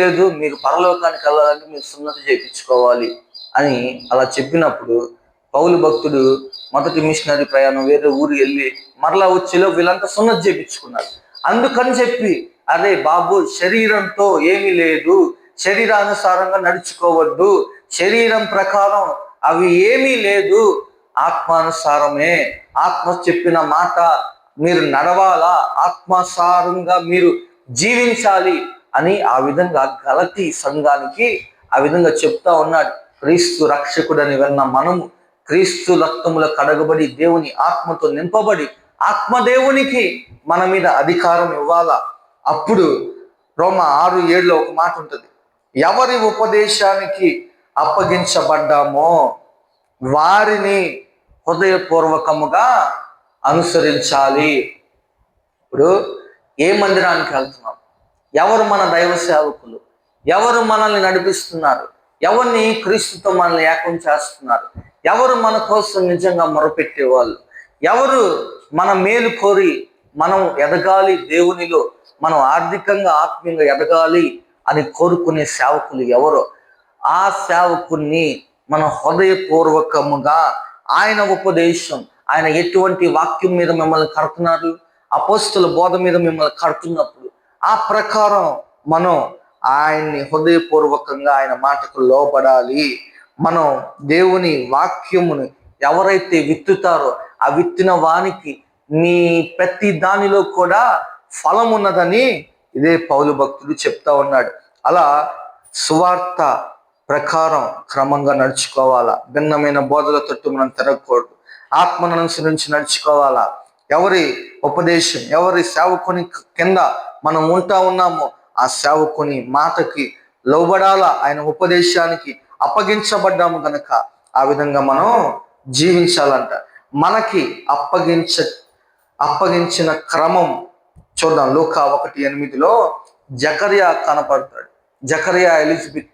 లేదు మీరు పరలోకానికి వెళ్ళాలంటే మీరు సున్నతి చేయించుకోవాలి అని అలా చెప్పినప్పుడు పౌలు భక్తుడు మొదటి మిషనరీ ప్రయాణం వేరే ఊరు వెళ్ళి మరలా వచ్చేలో వీళ్ళంతా సున్నతి చేయించుకున్నారు. అందుకని చెప్పి అరే బాబు, శరీరంతో ఏమీ లేదు, శరీరానుసారంగా నడుచుకోవద్దు, శరీరం ప్రకారం అవి ఏమీ లేదు, ఆత్మానుసారమే, ఆత్మ చెప్పిన మాట మీరు నడవాలా, ఆత్మానుసారంగా మీరు జీవించాలి అని ఆ విధంగా గలతీ సంఘానికి ఆ విధంగా చెప్తా ఉన్నాడు. క్రీస్తు రక్షకుడని విన్న మనము క్రీస్తు రక్తములో కడగబడి దేవుని ఆత్మతో నింపబడి ఆత్మదేవునికి మన మీద అధికారం ఇవ్వాలా. అప్పుడు రోమా 6:7 ఒక మాట ఉంటుంది, ఎవరి ఉపదేశానికి అప్పగించబడ్డామో వారిని హృదయపూర్వకముగా అనుసరించాలి. ఇప్పుడు ఏ మందిరానికి వెళ్తున్నాం, ఎవరు మన దైవ సేవకులు, ఎవరు మనల్ని నడిపిస్తున్నారు, ఎవరిని క్రీస్తుతో మనల్ని ఏకం చేస్తున్నారు, ఎవరు మన కోసం నిజంగా మొరపెట్టేవాళ్ళు, ఎవరు మన మేలు కోరి మనం ఎదగాలి, దేవునిలో మనం ఆర్థికంగా ఆత్మీయంగా ఎదగాలి అని కోరుకునే సేవకులు ఎవరో, ఆ సేవకుని మనం హృదయపూర్వకముగా ఆయన ఉపదేశం, ఆయన ఎటువంటి వాక్యం మీద మిమ్మల్ని కడుతున్నారు, అపోస్తుల బోధ మీద మిమ్మల్ని కడుతున్నప్పుడు ఆ ప్రకారం మనం ఆయన్ని హృదయపూర్వకంగా ఆయన మాటకు లోబడాలి. మనం దేవుని వాక్యమును ఎవరైతే విత్తుతారో ఆ విత్తిన వానికి మీ ప్రతి దానిలో కూడా ఫలం ఉన్నదని ఇదే పౌలు భక్తుడు చెప్తా ఉన్నాడు. అలా సువార్త ప్రకారం క్రమంగా నడుచుకోవాలా. భిన్నమైన బోధల తట్టు మనం తిరగకూడదు. ఆత్మను అనుసరించి నడుచుకోవాలా. ఎవరి ఉపదేశం, ఎవరి సేవకుని కింద మనం ఉంటా ఉన్నామో ఆ సేవకుని మాటకి లోబడాలా, ఆయన ఉపదేశానికి అప్పగించబడ్డాము గనక ఆ విధంగా మనం జీవించాలంట. మనకి అప్పగించిన క్రమం చూద్దాం. లూకా 1:8 జకర్యా కనపడతాడు. జకర్యా, ఎలిజబెత్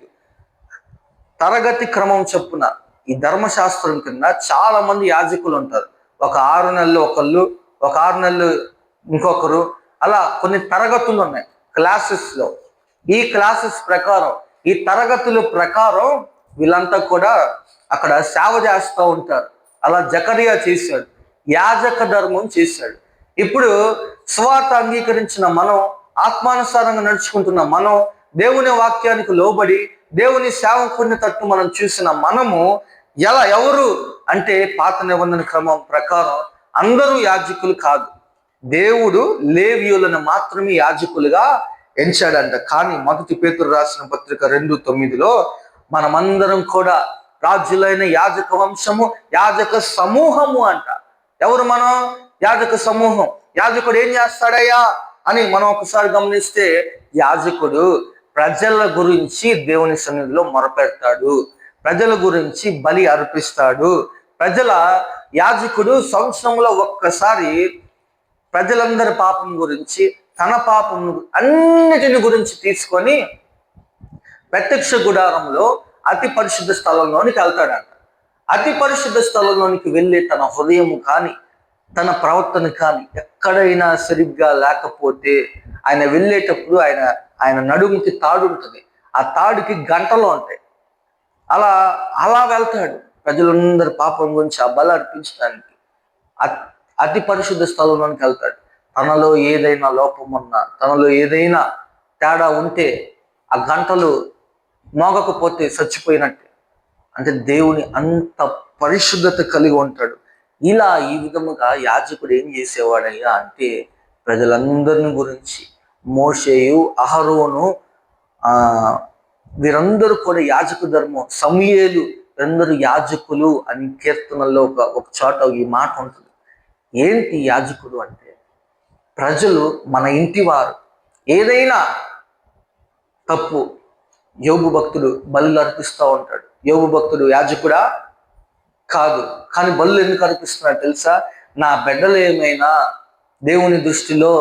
తరగతి క్రమం చొప్పున ఈ ధర్మశాస్త్రం కింద చాలా మంది యాజకులు ఉంటారు. ఒక 6 నెలలు ఒకళ్ళు, ఒక 6 నెలలు ఇంకొకరు, అలా కొన్ని తరగతులు ఉన్నాయి క్లాసెస్లో. ఈ క్లాసెస్ ప్రకారం, ఈ తరగతుల ప్రకారం వీళ్ళంతా కూడా అక్కడ సేవ చేస్తూ ఉంటారు. అలా జకర్యా చేశాడు, యాజక ధర్మం చేశాడు. ఇప్పుడు సువార్త అంగీకరించిన మనం, ఆత్మానుసారంగా నడుచుకుంటున్న మనం, దేవుని వాక్యానికి లోబడి దేవుని సేవకుని తట్టు మనం చూసిన మనము ఎవరు అంటే పాత నిబంధన క్రమం ప్రకారం అందరూ యాజకులు కాదు. దేవుడు లేవీయులను మాత్రమే యాజకులుగా ఎంచాడంట. కానీ 1 పేతురు రాసిన పత్రిక 2:9 మనమందరం కూడా రాజులైన యాజక వంశము, యాజక సమూహము అంట. ఎవరు మనం? యాజక సమూహం. యాజకుడు ఏం చేస్తాడయ్యా అని మనం ఒకసారి గమనిస్తే, యాజకుడు ప్రజల గురించి దేవుని సన్నిధిలో మొరపెడతాడు, ప్రజల గురించి బలి అర్పిస్తాడు. యాజకుడు సంవత్సరంలో ఒక్కసారి ప్రజలందరి పాపం గురించి, తన పాపం అన్నిటిని గురించి తీసుకొని ప్రత్యక్ష గుడారంలో అతి పరిశుద్ధ స్థలంలోనికి వెళ్తాడంట. అతి పరిశుద్ధ స్థలంలోనికి వెళ్ళి తన హృదయం కానీ తన ప్రవర్తన కానీ ఎక్కడైనా సరిగ్గా లేకపోతే ఆయన వెళ్ళేటప్పుడు ఆయన నడుముకి తాడు ఉంటుంది, ఆ తాడుకి గంటలు ఉంటాయి. అలా వెళ్తాడు ప్రజలందరి పాపం గురించి ఆ బలి అర్పించడానికి. అతి పరిశుద్ధ స్థలంలోనికి వెళ్తాడు. తనలో ఏదైనా లోపం ఉన్నా, తనలో ఏదైనా తేడా ఉంటే ఆ గంటలు మోగకపోతే చచ్చిపోయినట్టే. అంటే దేవుని అంత పరిశుద్ధత కలిగి ఉంటాడు. ఈ విధముగా యాజకుడు ఏం చేసేవాడయ్యా అంటే, ప్రజలందరిని గురించి మోషేయు, అహరోను, వీరందరూ కూడా యాజక ధర్మం, సమూయేలు వీరందరూ యాజకులు అని కీర్తనల్లో ఒక చోట ఈ మాట ఉంటుంది. ఏంటి యాజకుడు అంటే, ప్రజలు మన ఇంటి వారు. ఏదైనా తప్పు యోబు భక్తుడు బలులు అర్పిస్తూ ఉంటాడు. యోబు భక్తుడు యాజకుడా? కాదు. కానీ బలులు ఎందుకు అర్పిస్తున్నాడు తెలుసా? నా బిడ్డలు ఏమైనా దేవుని దృష్టిలో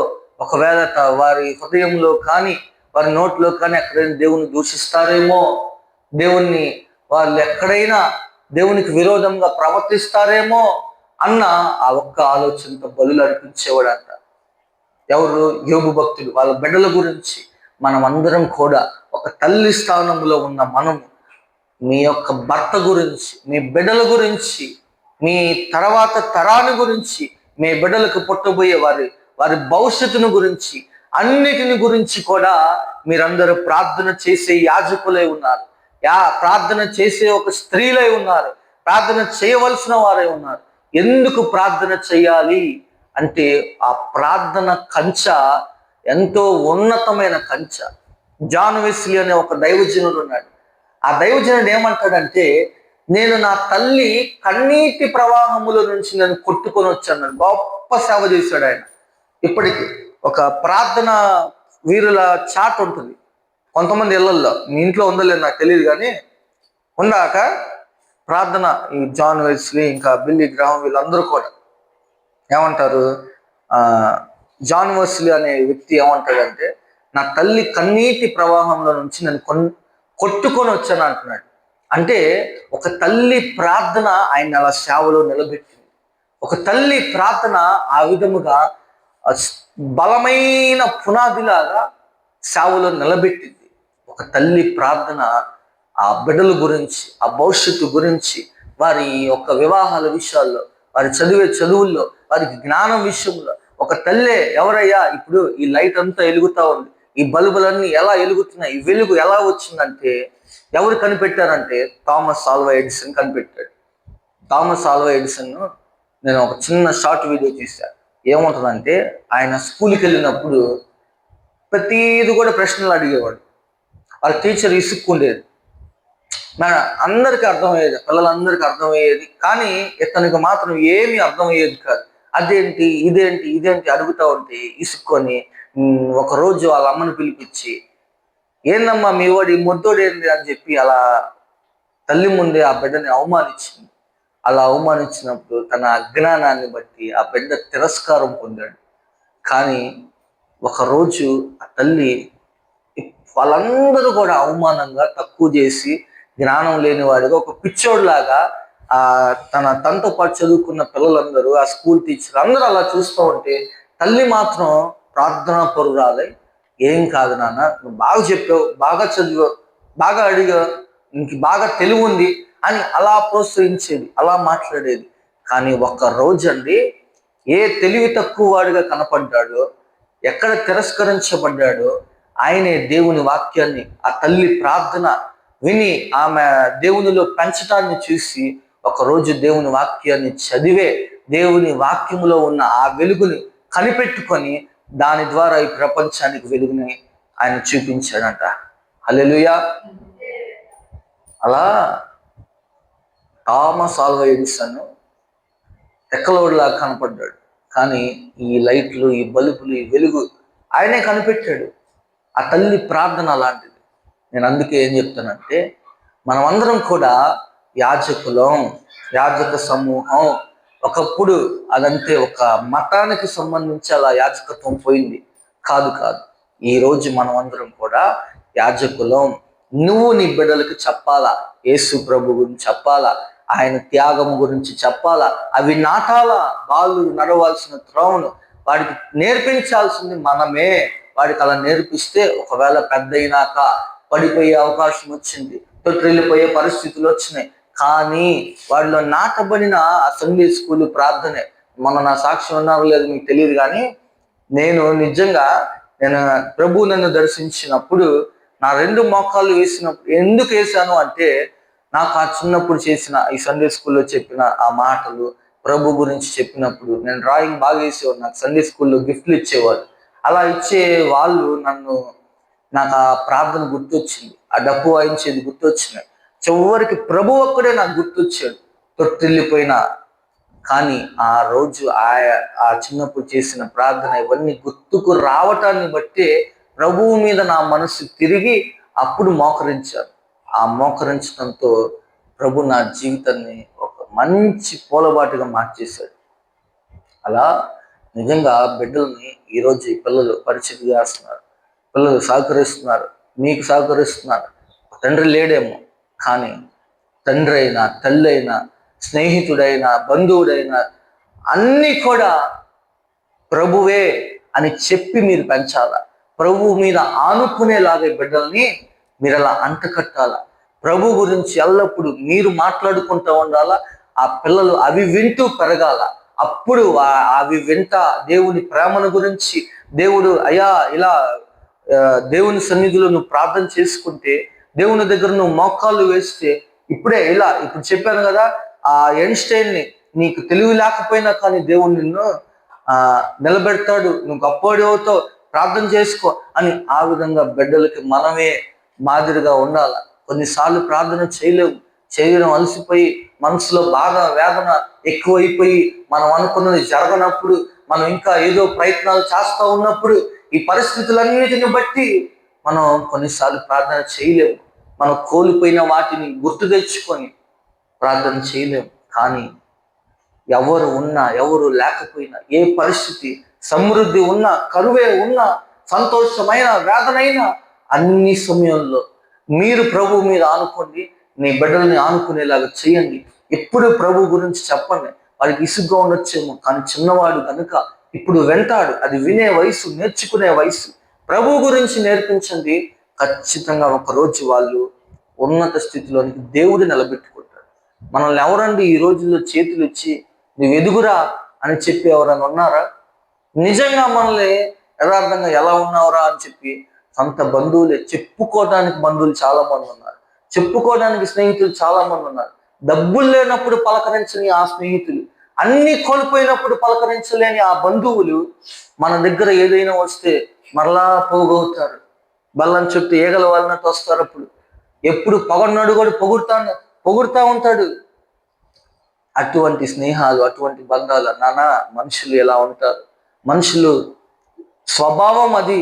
ఒకవేళ వారి హృదయంలో కానీ వారి నోట్లో కానీ ఎక్కడైనా దేవుని దూషిస్తారేమో, దేవుణ్ణి వాళ్ళు ఎక్కడైనా దేవునికి విరోధంగా ప్రవర్తిస్తారేమో అన్న ఆ ఒక్క ఆలోచనతో బలులు అర్పించేవాడంట. ఎవరు? యోబు భక్తులు. వాళ్ళ బిడ్డల గురించి మనం అందరం కూడా ఒక తల్లి స్థానంలో ఉన్న మనము మీ యొక్క భర్త గురించి, మీ బిడ్డల గురించి, మీ తర్వాత తరాన్ని గురించి, మీ బిడ్డలకు పుట్టబోయే వారి భవిష్యత్తును గురించి, అన్నిటిని గురించి కూడా మీరందరూ ప్రార్థన చేసే యాజకులై ఉన్నారు. ప్రార్థన చేసే ఒక స్త్రీలై ఉన్నారు. ప్రార్థన చేయవలసిన వారై ఉన్నారు. ఎందుకు ప్రార్థన చేయాలి అంటే ఆ ప్రార్థన కంచె ఎంతో ఉన్నతమైన కంచె. జాన్ వెస్లీ అనే ఒక దైవజనుడు ఉన్నాడు. ఆ దైవజనుడు ఏమంటాడంటే, నేను నా తల్లి కన్నీటి ప్రవాహముల నుంచి నేను కొట్టుకొని వచ్చాను. గొప్ప సేవ చేశాడు ఆయన. ఇప్పటికీ ఒక ప్రార్థన వీరుల చాట్ ఉంటుంది కొంతమంది ఇళ్లల్లో. మీ ఇంట్లో ఉందో లేదు నాకు తెలియదు, కానీ ఉందాక ప్రార్థన ఈ జాన్ వెస్లీ ఇంకా బిల్లీ గ్రాహం వీళ్ళందరూ కూడా ఏమంటారు, జాన్ వెస్లీ అనే వ్యక్తి ఏమంటాడంటే, నా తల్లి కన్నీటి ప్రవాహంలో నుంచి నేను కొట్టుకొని వచ్చాను అంటున్నాడు. అంటే ఒక తల్లి ప్రార్థన ఆయన అలా సేవలో నిలబెట్టింది. ఒక తల్లి ప్రార్థన ఆ విధముగా బలమైన పునాదిలాగా సేవలో నిలబెట్టింది. ఒక తల్లి ప్రార్థన ఆ బిడ్డల గురించి, ఆ భవిష్యత్తు గురించి, వారి యొక్క వివాహాల విషయాల్లో, వారి చదివే చదువుల్లో, వారికి జ్ఞానం విషయంలో ఒక తల్లే ఎవరయ్యా ఇప్పుడు ఈ లైట్ అంతా వెలుగుతా ఉంది, ఈ బల్బులన్నీ ఎలా వెలుగుతున్నాయి, ఈ వెలుగు ఎలా వచ్చిందంటే ఎవరు కనిపెట్టారంటే థామస్ ఆల్వా ఎడిసన్ కనిపెట్టాడు. థామస్ ఆల్వా ఎడిసన్ నేను ఒక చిన్న షార్ట్ వీడియో తీశాను. ఏముంటుందంటే, ఆయన స్కూల్కి వెళ్ళినప్పుడు ప్రతిది కూడా ప్రశ్నలు అడిగేవాడు. వాళ్ళ టీచర్ ఇసుక్కుండేది. అందరికీ అర్థమయ్యేది, పిల్లలందరికీ అర్థమయ్యేది, కానీ ఇతనికి మాత్రం ఏమీ అర్థమయ్యేది కాదు. అదేంటి ఇదేంటి ఇదేంటి అడుగుతా ఉంటే ఇసుక్కొని ఒకరోజు వాళ్ళ అమ్మని పిలిపించి, ఏందమ్మా మీ వాడు ఈ ముద్దోడు ఏంది అని చెప్పి అలా తల్లి ముందే ఆ బిడ్డని అవమానించింది. అలా అవమానించినప్పుడు తన అజ్ఞానాన్ని బట్టి ఆ బిడ్డ తిరస్కారం పొందాడు. కానీ ఒకరోజు ఆ తల్లి వాళ్ళందరూ కూడా అవమానంగా తక్కువ చేసి జ్ఞానం లేనివాడిగా ఒక పిచ్చోడ్లాగా తనతో పాటు చదువుకున్న పిల్లలందరూ, ఆ స్కూల్ టీచర్ అందరూ అలా చూస్తూ ఉంటే తల్లి మాత్రం ప్రార్థనా పరురాలై, ఏం కాదు నాన్న, నువ్వు బాగా చెప్పావు, బాగా చదివావు, బాగా అడిగావు, ఇంక బాగా తెలివి ఉంది అని అలా ప్రోత్సహించేది, అలా మాట్లాడేది. కానీ ఒక్క రోజు అండి, ఏ తెలివి తక్కువ వాడిగా కనపడ్డాడో, ఎక్కడ తిరస్కరించబడ్డాడో, ఆయనే దేవుని వాక్యాన్ని, ఆ తల్లి ప్రార్థన విని ఆమె దేవునిలో పెంచడాన్ని చూసి ఒకరోజు దేవుని వాక్యాన్ని చదివే, దేవుని వాక్యములో ఉన్న ఆ వెలుగుని కనిపెట్టుకొని దాని ద్వారా ఈ ప్రపంచానికి వెలుగుని ఆయన చూపించాడంట. హల్లెలూయా. అలా థామస్ ఆల్వా ఎడిసన్ ఎక్కలోడిలాగా కనపడ్డాడు, కానీ ఈ లైట్లు, ఈ బల్బులు, ఈ వెలుగు ఆయనే కనిపెట్టాడు. ఆ తల్లి ప్రార్థన అలాంటిది. నేను అందుకే ఏం చెప్తానంటే, మనమందరం కూడా యాజకులం, యాజక సమూహం. ఒకప్పుడు అదంతే ఒక మతానికి సంబంధించి అలా యాజకత్వం పోయింది. కాదు. ఈరోజు మనమందరం కూడా యాజకులం. నువ్వు నీ బిడ్డలకు చెప్పాలా, యేసు ప్రభు గురించి చెప్పాలా, ఆయన త్యాగం గురించి చెప్పాలా, అవి నాటాలా, వాళ్ళు నడవాల్సిన త్రోవను వాడికి నేర్పించాల్సింది మనమే. వాడికి అలా నేర్పిస్తే ఒకవేళ పెద్ద అయినాక పడిపోయే అవకాశం వచ్చింది, తొట్టిల్లిపోయే పరిస్థితులు వచ్చినాయి. కానీ వాడిలో నాటబడిన ఆ సండే స్కూల్ ప్రార్థనే. నా సాక్ష్యం ఉన్నారో లేదు మీకు తెలియదు, కానీ నేను నిజంగా ప్రభు నన్ను దర్శించినప్పుడు నా 2 మోకాళ్ళు వేసినప్పుడు, ఎందుకు వేసాను అంటే, నాకు ఆ చిన్నప్పుడు చేసిన ఈ సండే స్కూల్లో చెప్పిన ఆ మాటలు, ప్రభు గురించి చెప్పినప్పుడు నేను డ్రాయింగ్ బాగా వేసేవాడు. నాకు సండే స్కూల్లో గిఫ్ట్లు ఇచ్చేవాళ్ళు. అలా ఇచ్చే వాళ్ళు నాకు ఆ ప్రార్థన గుర్తొచ్చింది, ఆ డప్పు వాయించేది గుర్తొచ్చినాయి. చివరికి ప్రభు ఒక్కడే నాకు గుర్తొచ్చాడు, తొట్టిల్లిపోయినా. కానీ ఆ రోజు ఆ చిన్నప్పుడు చేసిన ప్రార్థన ఇవన్నీ గుర్తుకు రావటాన్ని బట్టే ప్రభువు మీద నా మనసు తిరిగి అప్పుడు మోకరించాను. ఆ మోకరించడంతో ప్రభు నా జీవితాన్ని ఒక మంచి పూలబాటుగా మార్చేశాడు. అలా నిజంగా బిడ్డల్ని ఈరోజు ఈ పిల్లలు పరిచయం చేస్తున్నారు, పిల్లలు సహకరిస్తున్నారు, మీకు సహకరిస్తున్నారు. తండ్రి లేడేమో, కానీ తండ్రి అయినా, తల్లి అయినా, స్నేహితుడైనా, బంధువుడైనా అన్నీ కూడా ప్రభువే అని చెప్పి మీరు పెంచాలా. ప్రభు మీద ఆనుకునేలాగే బిడ్డల్ని మీరు అలా అంటకట్టాలా. ప్రభు గురించి ఎల్లప్పుడూ మీరు మాట్లాడుకుంటూ ఉండాలా. ఆ పిల్లలు అవి వింటూ పెరగాల. అప్పుడు అవి వింటా దేవుని ప్రేమను గురించి, దేవుడు అయ్యా ఇలా దేవుని సన్నిధిలో నువ్వు ప్రార్థన చేసుకుంటే, దేవుని దగ్గర నువ్వు మోకాళ్ళు వేస్తే, ఇప్పుడు చెప్పాను కదా, ఆ ఐన్స్టైన్ని నీకు తెలివి లేకపోయినా కానీ దేవుడు నిన్ను నిలబెడతాడు, నువ్వు గొప్పవాడి అవుతావు, ప్రార్థన చేసుకో అని. ఆ విధంగా బిడ్డలకి మనమే మాదిరిగా ఉండాలి. కొన్నిసార్లు ప్రార్థన చేయడం అలసిపోయి మనసులో బాధ వేదన ఎక్కువైపోయి మనం అనుకున్నది జరగనప్పుడు, మనం ఇంకా ఏదో ప్రయత్నాలు చేస్తూ ఉన్నప్పుడు, ఈ పరిస్థితులన్నిటిని బట్టి మనం కొన్నిసార్లు ప్రార్థన చేయలేము. మనం కోల్పోయిన వాటిని గుర్తు తెచ్చుకొని ప్రార్థన చేయలేము. కానీ ఎవరు ఉన్నా ఎవరు లేకపోయినా, ఏ పరిస్థితి, సమృద్ధి ఉన్నా కరువే ఉన్నా, సంతోషమైన వేదనైన, అన్ని సమయంలో మీరు ప్రభు మీద ఆనుకోండి, నీ బిడ్డల్ని ఆనుకునేలాగా చేయండి. ఎప్పుడు ప్రభు గురించి చెప్పండి. వాడికి ఇసుగ్గా ఉండొచ్చేమో, కానీ చిన్నవాడు కనుక ఇప్పుడు వింటాడు. అది వినే వయసు, నేర్చుకునే వయసు. ప్రభు గురించి నేర్పించండి. ఖచ్చితంగా ఒకరోజు వాళ్ళు ఉన్నత స్థితిలోనికి దేవుడు నిలబెట్టుకుంటాడు. మనల్ని ఎవరండి ఈ రోజుల్లో చేతులు ఇచ్చి నువ్వు ఎదుగురా అని చెప్పి ఎవరైనా ఉన్నారా? నిజంగా మనల్ని యథార్థంగా ఎలా ఉన్నావురా అని చెప్పి సొంత బంధువులే, చెప్పుకోవడానికి బంధువులు చాలా మంది ఉన్నారు, చెప్పుకోవడానికి స్నేహితులు చాలా మంది ఉన్నారు. డబ్బులు లేనప్పుడు పలకరించని ఆ స్నేహితులు, అన్ని కోల్పోయినప్పుడు పలకరించలేని ఆ బంధువులు మన దగ్గర ఏదైనా వస్తే మరలా పోగవుతారు. బల్లం చుట్టూ ఈగల వాళ్ళనట్టు వస్తారు. అప్పుడు ఎప్పుడు పొగడ్నాడు కూడా పొగుడుతా ఉంటాడు. అటువంటి స్నేహాలు, అటువంటి బంధాలు నానా. మనుషులు ఎలా ఉంటారు? మనుషులు స్వభావం అది,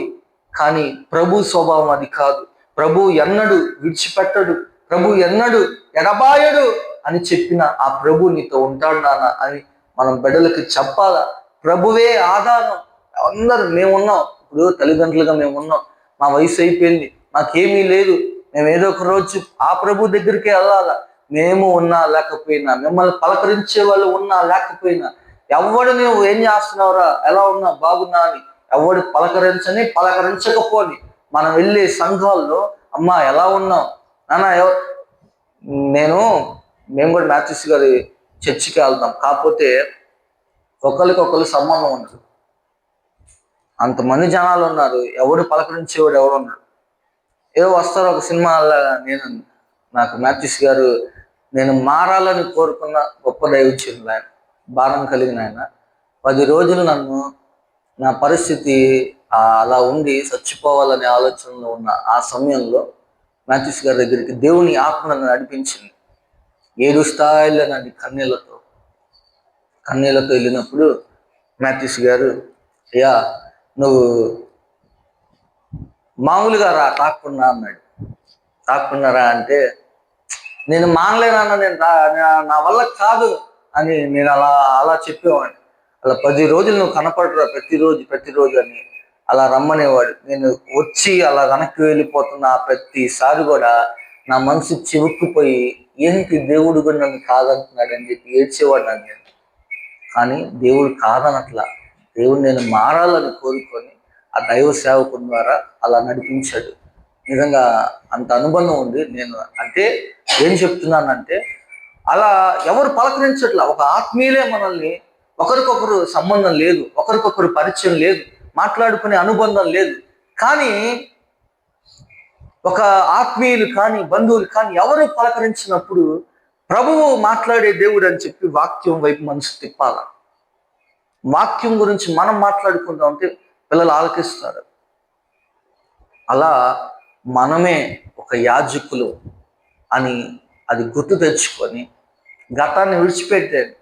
కానీ ప్రభు స్వభావం అది కాదు. ప్రభు ఎన్నడు విడిచిపెట్టడు, ప్రభు ఎన్నడు ఎడబాయడు అని చెప్పిన ఆ ప్రభు నీతో ఉంటాడు నాన్న అని మనం బిడ్డలకి చెప్పాలా. ప్రభువే ఆధారం. అందరూ మేమున్నాం, ఇప్పుడు తల్లిదండ్రులుగా మేమున్నాం, మా వయసు అయిపోయింది, మాకేమీ లేదు, మేము ఏదో ఒక రోజు ఆ ప్రభు దగ్గరికే వెళ్ళాలా. మేము ఉన్నా లేకపోయినా, మిమ్మల్ని పలకరించే వాళ్ళు ఉన్నా లేకపోయినా, ఎవడు నువ్వు ఏం చేస్తున్నావురా, ఎలా ఉన్నా, బాగున్నా అని ఎవడు పలకరించకపోని మనం వెళ్ళే సంఘాల్లో అమ్మా ఎలా ఉన్నావు నాన్న, మేము కూడా మ్యాథ్యూస్ గారి చర్చికి వెళ్తాం. కాకపోతే ఒకరికొకరు సంబంధం ఉండదు. అంతమంది జనాలు ఉన్నారు, ఎవడు పలకరించేవాడు ఎవడు ఉన్నాడు. ఏదో వస్తారు ఒక సినిమా. నాకు మ్యాథ్యూస్ గారు, నేను మారాలని కోరుకున్న గొప్ప దైవజనుడు ఆయన, భారం కలిగిన ఆయన. 10 రోజులు నన్ను, నా పరిస్థితి అలా ఉండి చచ్చిపోవాలనే ఆలోచనలో ఉన్న ఆ సమయంలో మ్యాథ్యూస్ గారి దగ్గరికి దేవుని ఆత్మ నన్ను నడిపించింది. 7 స్థాయిలో నన్ను కన్నీళ్లతో వెళ్ళినప్పుడు మ్యాథ్యూస్ గారు, అయ్యా నువ్వు మామూలుగా రా, తాకుండా అన్నాడు. తాకుండా రా అంటే నేను మానలేనన్నా, నా వల్ల కాదు అని నేను అలా చెప్పేవాడిని. అలా 10 రోజులు నువ్వు కనపడరా ప్రతిరోజు అని అలా రమ్మనేవాడు. నేను వచ్చి అలా వెనక్కి వెళ్ళిపోతున్న ప్రతిసారి కూడా నా మనసు చివుక్కుపోయి, ఏంటి దేవుడు కూడా నన్ను కాదంటున్నాడు అని చెప్పి ఏడ్చేవాడు నేను. కానీ దేవుడు కాదనట్లా, దేవుడు నేను మారాలని కోరుకొని ఆ దైవ సేవకుని ద్వారా అలా నడిపించాడు. నిజంగా అంత అనుబంధం ఉంది. నేను అంటే ఏం చెప్తున్నానంటే, అలా ఎవరు పలకరించట్లా. ఒక ఆత్మీయులే మనల్ని, ఒకరికొకరు సంబంధం లేదు, ఒకరికొకరు పరిచయం లేదు, మాట్లాడుకునే అనుబంధం లేదు. కానీ ఒక ఆత్మీయులు కానీ బంధువులు కానీ ఎవరు పలకరించినప్పుడు ప్రభువు మాట్లాడే దేవుడు అని చెప్పి వాక్యం వైపు మనసు తిప్పాల. వాక్యం గురించి మనం మాట్లాడుకుందాం అంటే పిల్లలు ఆలకిస్తారు. అలా మనమే ఒక యాజకులు అని అది గుర్తు తెచ్చుకొని గతాన్ని విడిచిపెట్టండి,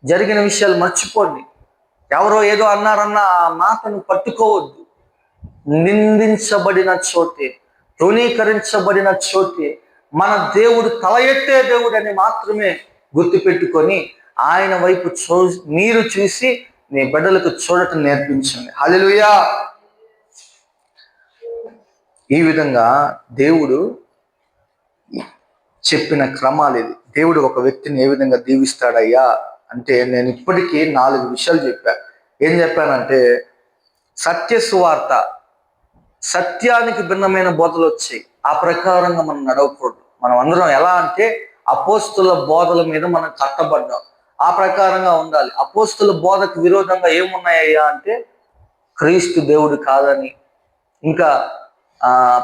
జరిగిన విషయాలు మర్చిపోండి. ఎవరో ఏదో అన్నారన్న ఆ మాటను పట్టుకోవద్దు. నిందించబడిన చోటే, తృణీకరించబడిన చోటే మన దేవుడు తల ఎత్తే దేవుడు అని మాత్రమే గుర్తుపెట్టుకొని ఆయన వైపు మీరు చూసి నీ బిడ్డలకు చూడటం నేర్పించండి. హల్లెలూయా. ఈ విధంగా దేవుడు చెప్పిన క్రమాలు ఇది. దేవుడు ఒక వ్యక్తిని ఏ విధంగా దీవిస్తాడయ్యా అంటే, నేను ఇప్పటికీ 4 విషయాలు చెప్పాను. ఏం చెప్పానంటే, సత్య సువార్త, సత్యానికి భిన్నమైన బోధలు వచ్చాయి, ఆ ప్రకారంగా మనం నడవకూడదు. మనం అందరం ఎలా అంటే అపోస్తుల బోధల మీద మనం కట్టబడ్డాం, ఆ ప్రకారంగా ఉండాలి. అపోస్తుల బోధకు విరోధంగా ఏమున్నాయ్యా అంటే, క్రీస్తు దేవుడు కాదని, ఇంకా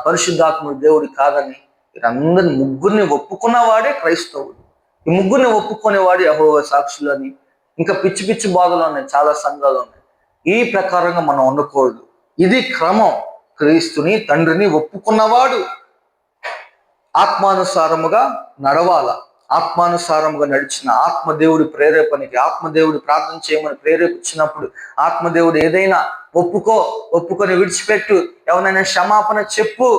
పరిశుద్ధాత్ముడు దేవుడు కాదని, వీరందరిని ముగ్గురిని ఒప్పుకున్నవాడే క్రైస్తవుడు. ఈ ముగ్గురిని ఒప్పుకునేవాడు యెహోవా సాక్షులు అని. ఇంకా పిచ్చి పిచ్చి బోధలు ఉన్నాయి, చాలా సంఘాలు ఉన్నాయి. ఈ ప్రకారంగా మనం ఉండకూడదు. ఇది క్రమం. క్రీస్తుని తండ్రిని ఒప్పుకున్నవాడు ఆత్మానుసారముగా నడవాల. ఆత్మానుసారముగా నడిచిన ఆత్మదేవుడి ప్రేరేపణకి, ఆత్మదేవుడు ప్రార్థన చేయమని ప్రేరేపించినప్పుడు, ఆత్మదేవుడు ఏదైనా ఒప్పుకొని విడిచిపెట్టు, ఎవరైనా క్షమాపణ చెప్పు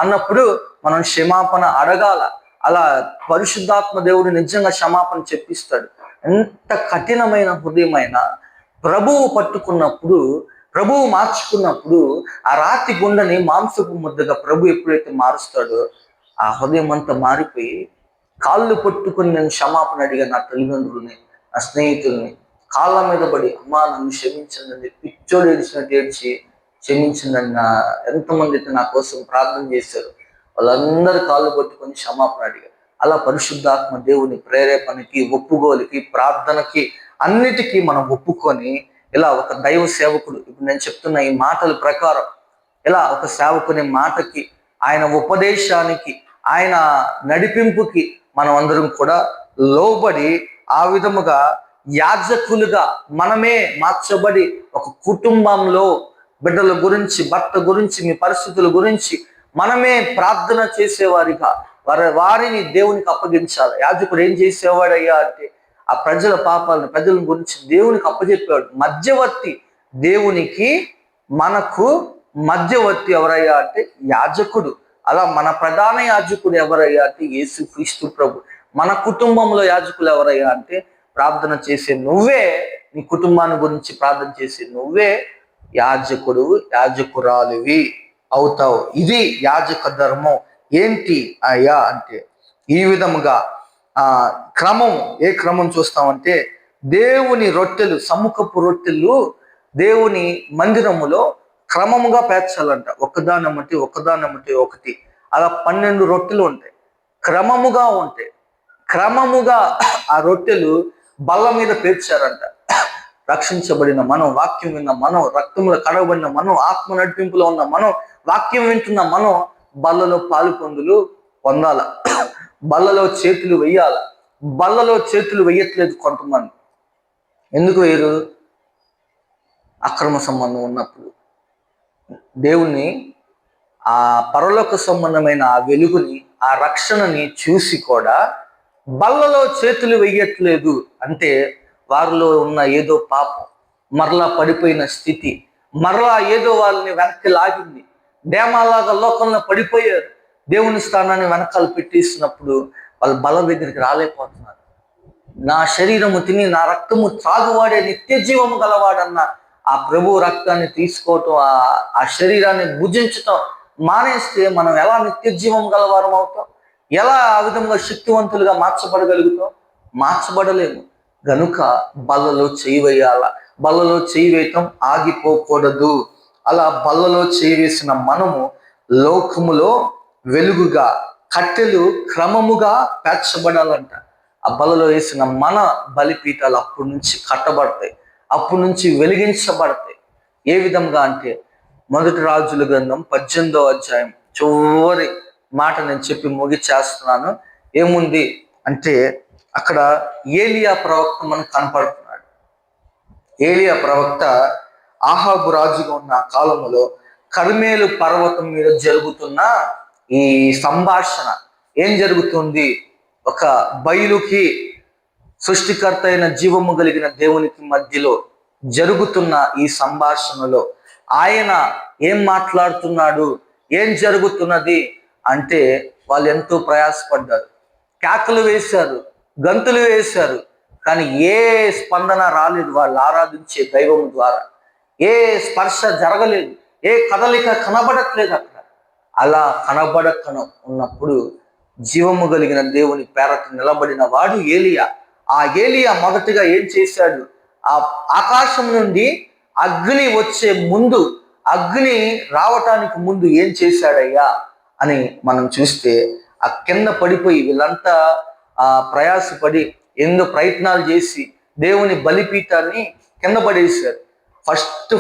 అన్నప్పుడు మనం క్షమాపణ అడగాల. అలా పరిశుద్ధాత్మ దేవుడు నిజంగా క్షమాపణ చెప్పిస్తాడు. ఎంత కఠినమైన హృదయమైన ప్రభువు పట్టుకున్నప్పుడు, ప్రభువు మార్చుకున్నప్పుడు, ఆ రాతి గుండెని మాంసపు ముద్దగా ప్రభు ఎప్పుడైతే మారుస్తాడో ఆ హృదయం అంతా మారిపోయి, కాళ్ళు పట్టుకుని నేను క్షమాపణ అడిగా నా తల్లిదండ్రుల్ని, నా స్నేహితుల్ని, కాళ్ళ మీద పడి అమ్మా నన్ను క్షమించండి, పిచ్చోడు ఏడిచినట్టు ఏడ్చి క్షమించిందని ఎంతమంది అయితే నా కోసం ప్రార్థన చేశారు, వాళ్ళందరూ కాళ్ళు పట్టుకొని క్షమాపణ అడిగారు. అలా పరిశుద్ధాత్మ దేవుని ప్రేరేపణకి, ఒప్పుకోలికి, ప్రార్థనకి, అన్నిటికీ మనం ఒప్పుకొని ఇలా ఒక దైవ సేవకుడు, ఇప్పుడు నేను చెప్తున్న ఈ మాటల ప్రకారం ఇలా ఒక సేవకుని మాటకి, ఆయన ఉపదేశానికి, ఆయన నడిపింపుకి మనం అందరం కూడా లోబడి ఆ విధముగా యాజకులుగా మనమే మార్చబడి ఒక కుటుంబంలో బిడ్డల గురించి, భర్త గురించి, మీ పరిస్థితుల గురించి మనమే ప్రార్థన చేసేవారిగా వారిని దేవునికి అప్పగించాలి. యాజకుడు ఏం చేసేవాడయ్యా అంటే ఆ ప్రజల పాపాలను, ప్రజల గురించి దేవునికి అప్పచెప్పేవాడు. మధ్యవర్తి, దేవునికి మనకు మధ్యవర్తి ఎవరయ్యా అంటే యాజకుడు. అలా మన ప్రధాన యాజకుడు ఎవరయ్యా అంటే యేసు క్రీస్తు ప్రభు. మన కుటుంబంలో యాజకులు ఎవరయ్యా అంటే ప్రార్థన చేసే నువ్వే, నీ కుటుంబాన్ని గురించి ప్రార్థన చేసే నువ్వే యాజకుడు, యాజకురాలివి అవుతావు. ఇది యాజక ధర్మం. ఏంటి అయ్యా అంటే ఈ విధముగా క్రమం. ఏ క్రమం చూస్తామంటే దేవుని రొట్టెలు, సముఖపు రొట్టెలు దేవుని మందిరములో క్రమముగా పేర్చాలంట. ఒకదానమ్మటి ఒకటి. అలా 12 రొట్టెలు ఉంటాయి, క్రమముగా ఉంటాయి. క్రమముగా ఆ రొట్టెలు బల్ల మీద పేర్చారంట. రక్షించబడిన మనం, వాక్యం విన్న మనం, రక్తములో కడగబడిన మనం, ఆత్మ నడిపింపులో ఉన్న మనం, వాక్యం వింటున్న మనం బల్లలో పాలు పొందులు పొందాల. బల్లలో చేతులు వెయ్యాల. బల్లలో చేతులు వెయ్యట్లేదు కొంతమంది. ఎందుకు వేయరు? అక్రమ సంబంధం ఉన్నప్పుడు. దేవుణ్ణి, ఆ పరలోక సంబంధమైన ఆ వెలుగుని, ఆ రక్షణని చూసి కూడా బల్లలో చేతులు వెయ్యట్లేదు అంటే వారిలో ఉన్న ఏదో పాపం, మరలా పడిపోయిన స్థితి, మరలా ఏదో వాళ్ళని వెనక్కి లాగింది. డేమాలాగా లోకంలో పడిపోయారు. దేవుని స్థానాన్ని వెనకాల పెట్టేసినప్పుడు వాళ్ళు బల దగ్గరికి రాలేకపోతున్నారు. నా శరీరము తిని నా రక్తము త్రాగువాడే నిత్య జీవము గలవాడన్న ఆ ప్రభు రక్తాన్ని తీసుకోవటం, ఆ శరీరాన్ని భుజించటం మానేస్తే మనం ఎలా నిత్య జీవం గలవారం అవుతాం? ఎలా ఆ విధంగా శక్తివంతులుగా మార్చబడగలుగుతాం? మార్చబడలేము. గనుక బల్లలో చేయి వేయాల. బల్లలో చేయి వేయటం ఆగిపోకూడదు. అలా బల్లలో చేయి వేసిన మనము లోకములో వెలుగుగా, కట్టెలు క్రమముగా పేర్చబడాలంట. ఆ బల్లలో వేసిన మన బలిపీఠాలు అప్పటి నుంచి కట్టబడతాయి, అప్పటి నుంచి వెలిగించబడతాయి. ఏ విధంగా అంటే మొదటి రాజుల గ్రంథం 18వ అధ్యాయం చివరి మాట నేను చెప్పి ముగిచేస్తున్నాను. ఏముంది అంటే అక్కడ ఏలియా ప్రవక్త మనకు కనపడుతున్నాడు. ఏలియా ప్రవక్త ఆహాబు రాజుగా ఉన్న కాలంలో కర్మేలు పర్వతం మీద జరుగుతున్న ఈ సంభాషణ ఏం జరుగుతుంది? ఒక బయలుకి, సృష్టికర్త అయిన జీవము కలిగిన దేవునికి మధ్యలో జరుగుతున్న ఈ సంభాషణలో ఆయన ఏం మాట్లాడుతున్నాడు, ఏం జరుగుతున్నది అంటే వాళ్ళు ఎంతో ప్రయాసపడ్డారు, కేకలు వేశారు, గంతులు వేశారు, కానీ ఏ స్పందన రాలేదు. వాళ్ళు ఆరాధించే దైవం ద్వారా ఏ స్పర్శ జరగలేదు, ఏ కదలిక కనబడట్లేదు అక్కడ. అలా ఉన్నప్పుడు జీవము కలిగిన దేవుని పేరట నిలబడిన వాడు ఏలియా. ఆ ఏలియా మొదటిగా ఏం చేశాడు? ఆ ఆకాశం నుండి అగ్ని వచ్చే ముందు, అగ్ని రావటానికి ముందు ఏం చేశాడయ్యా అని మనం చూస్తే, ఆ కింద పడిపోయి వీళ్ళంతా ప్రయాసపడి ఎన్నో ప్రయత్నాలు చేసి దేవుని బలిపీఠాన్ని కింద పడేశారు.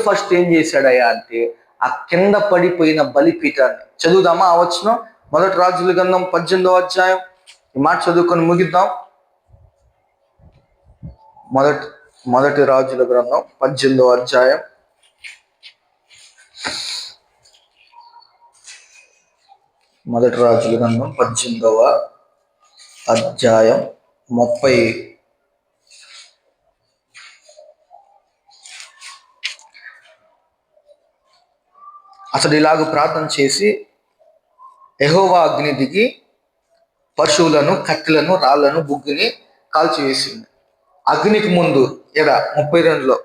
ఫస్ట్ ఏం చేశాడయ్యా అంటే ఆ కింద పడిపోయిన బలిపీఠాన్ని చదువుదామా? ఆ వచనం మొదటి రాజుల గ్రంథం 18వ అధ్యాయం. ఈ మాట చదువుకొని ముగిద్దాం. మొదటి రాజుల గ్రంథం 18వ అధ్యాయం మొదటి రాజుల గ్రంథం 18వ అధ్యాయం 30. అతడు ఇలాగ ప్రార్థన చేసి, యెహోవా అగ్ని దిగి పశువులను, కట్టెలను, రాళ్లను, బుగ్గిని కాల్చివేసింది. అగ్నికి ముందు 32లో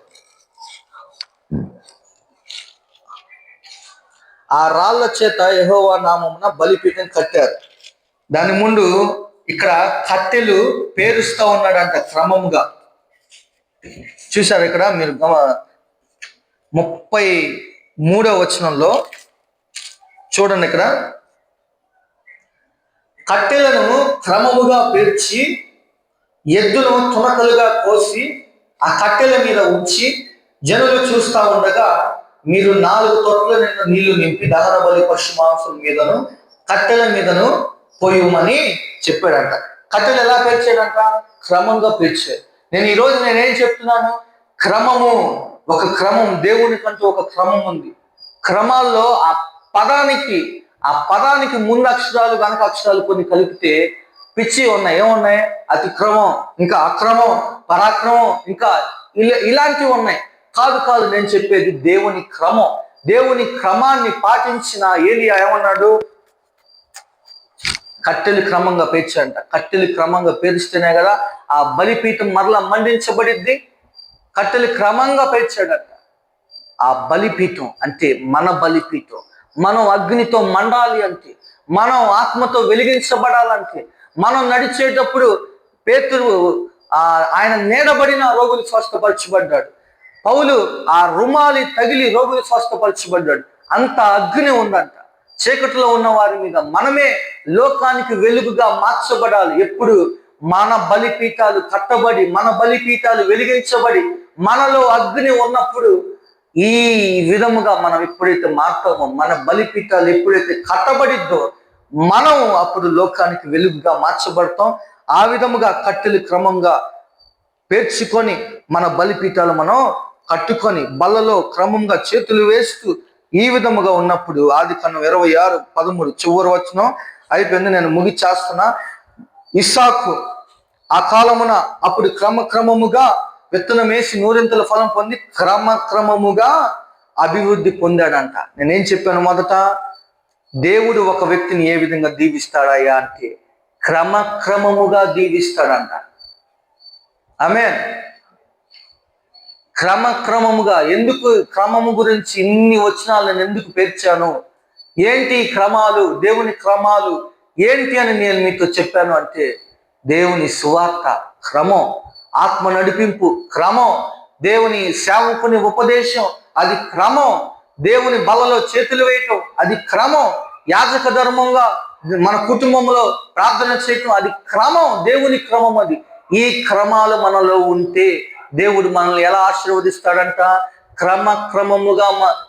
ఆ రాళ్ల చేత యెహోవా నామమున బలిపీఠం కట్టారు. దాని ముందు ఇక్కడ కట్టెలు పేరుస్తా ఉన్నాడంట క్రమముగా. చూశారు ఇక్కడ మీరు 33వ వచనంలో చూడండి. ఇక్కడ కట్టెలను క్రమముగా పేర్చి ఎద్దులను తునకలుగా కోసి ఆ కట్టెల మీద ఉంచి జనులు చూస్తా ఉండగా మీరు 4 తొట్ల నిండా నీళ్లు నింపి దహన బలి పశు మాంసం మీదను కట్టెల మీదను పోయమని చెప్పాడంట. కట్టెలు ఎలా పేర్చాడంట? క్రమంగా పేర్చాడు. ఈరోజు నేనేం చెప్తున్నాను? క్రమము, ఒక క్రమం, దేవునికంటూ ఒక క్రమం ఉంది. క్రమాల్లో ఆ పదానికి ముందు అక్షరాలు వెనక అక్షరాలు కొన్ని కలిపితే పిచ్చి ఉన్నాయి. ఏమున్నాయి? అతిక్రమం, ఇంకా అక్రమం, పరాక్రమం, ఇంకా ఇలాంటివి ఉన్నాయి. కాదు, నేను చెప్పేది దేవుని క్రమం. దేవుని క్రమాన్ని పాటించిన ఏలియా ఏమన్నాడు? కట్టెలు క్రమంగా పేర్చాడంట. కట్టెలు క్రమంగా పేరిస్తేనే కదా ఆ బలిపీఠం మరలా మండించబడిద్ది. కట్టెలు క్రమంగా పేర్చాడంట. ఆ బలిపీఠం అంటే మన బలిపీఠం. మనం అగ్నితో మండాలి అంటే, మనం ఆత్మతో వెలిగించబడాలంటే, మనం నడిచేటప్పుడు పేతురు ఆయన నీడబడిన రోగులు స్వస్థపరచబడ్డాడు. పౌలు ఆ రుమాలి తగిలి రోగులు స్వస్థపరచబడ్డాడు. అంత అగ్ని ఉందంట చీకటిలో ఉన్న వారి మీద. మనమే లోకానికి వెలుగుగా మార్చబడాలి. ఎప్పుడు మన బలిపీఠాలు కట్టబడి, మన బలిపీఠాలు వెలిగించబడి, మనలో అగ్ని ఉన్నప్పుడు ఈ విధముగా మనం ఎప్పుడైతే మారుతామో, మన బలిపీఠాలు ఎప్పుడైతే కట్టబడిద్దో, మనం అప్పుడు లోకానికి వెలుగుగా మార్చబడతాం. ఆ విధముగా కట్టెలు క్రమంగా పేర్చుకొని మన బలిపీఠాలు మనం కట్టుకొని బల్లలో క్రమంగా చేతులు వేస్తూ ఈ విధముగా ఉన్నప్పుడు, ఆదికాండం 26:13 చివరి వచనం అయిపోయింది, నేను ముగిచేస్తున్నా. ఇస్సాకు ఆ కాలమున అప్పుడు క్రమముగా విత్తనం వేసి 100 ఫలం పొంది క్రమముగా అభివృద్ధి పొందాడంట. నేనేం చెప్పాను మొదట? దేవుడు ఒక వ్యక్తిని ఏ విధంగా దీవిస్తాడయ్యా అంటే క్రమముగా దీవిస్తాడంట. ఆమేన్. క్రమముగా. ఎందుకు క్రమము గురించి ఇన్ని వచనాలు నేను ఎందుకు పేర్చాను? ఏంటి క్రమాలు, దేవుని క్రమాలు ఏంటి అని నేను మీతో చెప్పాను అంటే, దేవుని సువార్త క్రమం, ఆత్మ నడిపింపు క్రమం, దేవుని సేవకుని ఉపదేశం అది క్రమం, దేవుని బలలో చేతులు వేయటం అది క్రమం, యాజక ధర్మంగా మన కుటుంబంలో ప్రార్థన చేయటం అది క్రమం, దేవుని క్రమం అది. ఈ క్రమాలు మనలో ఉంటే దేవుడు మనల్ని ఎలా ఆశీర్వదిస్తాడంట? క్రమముగా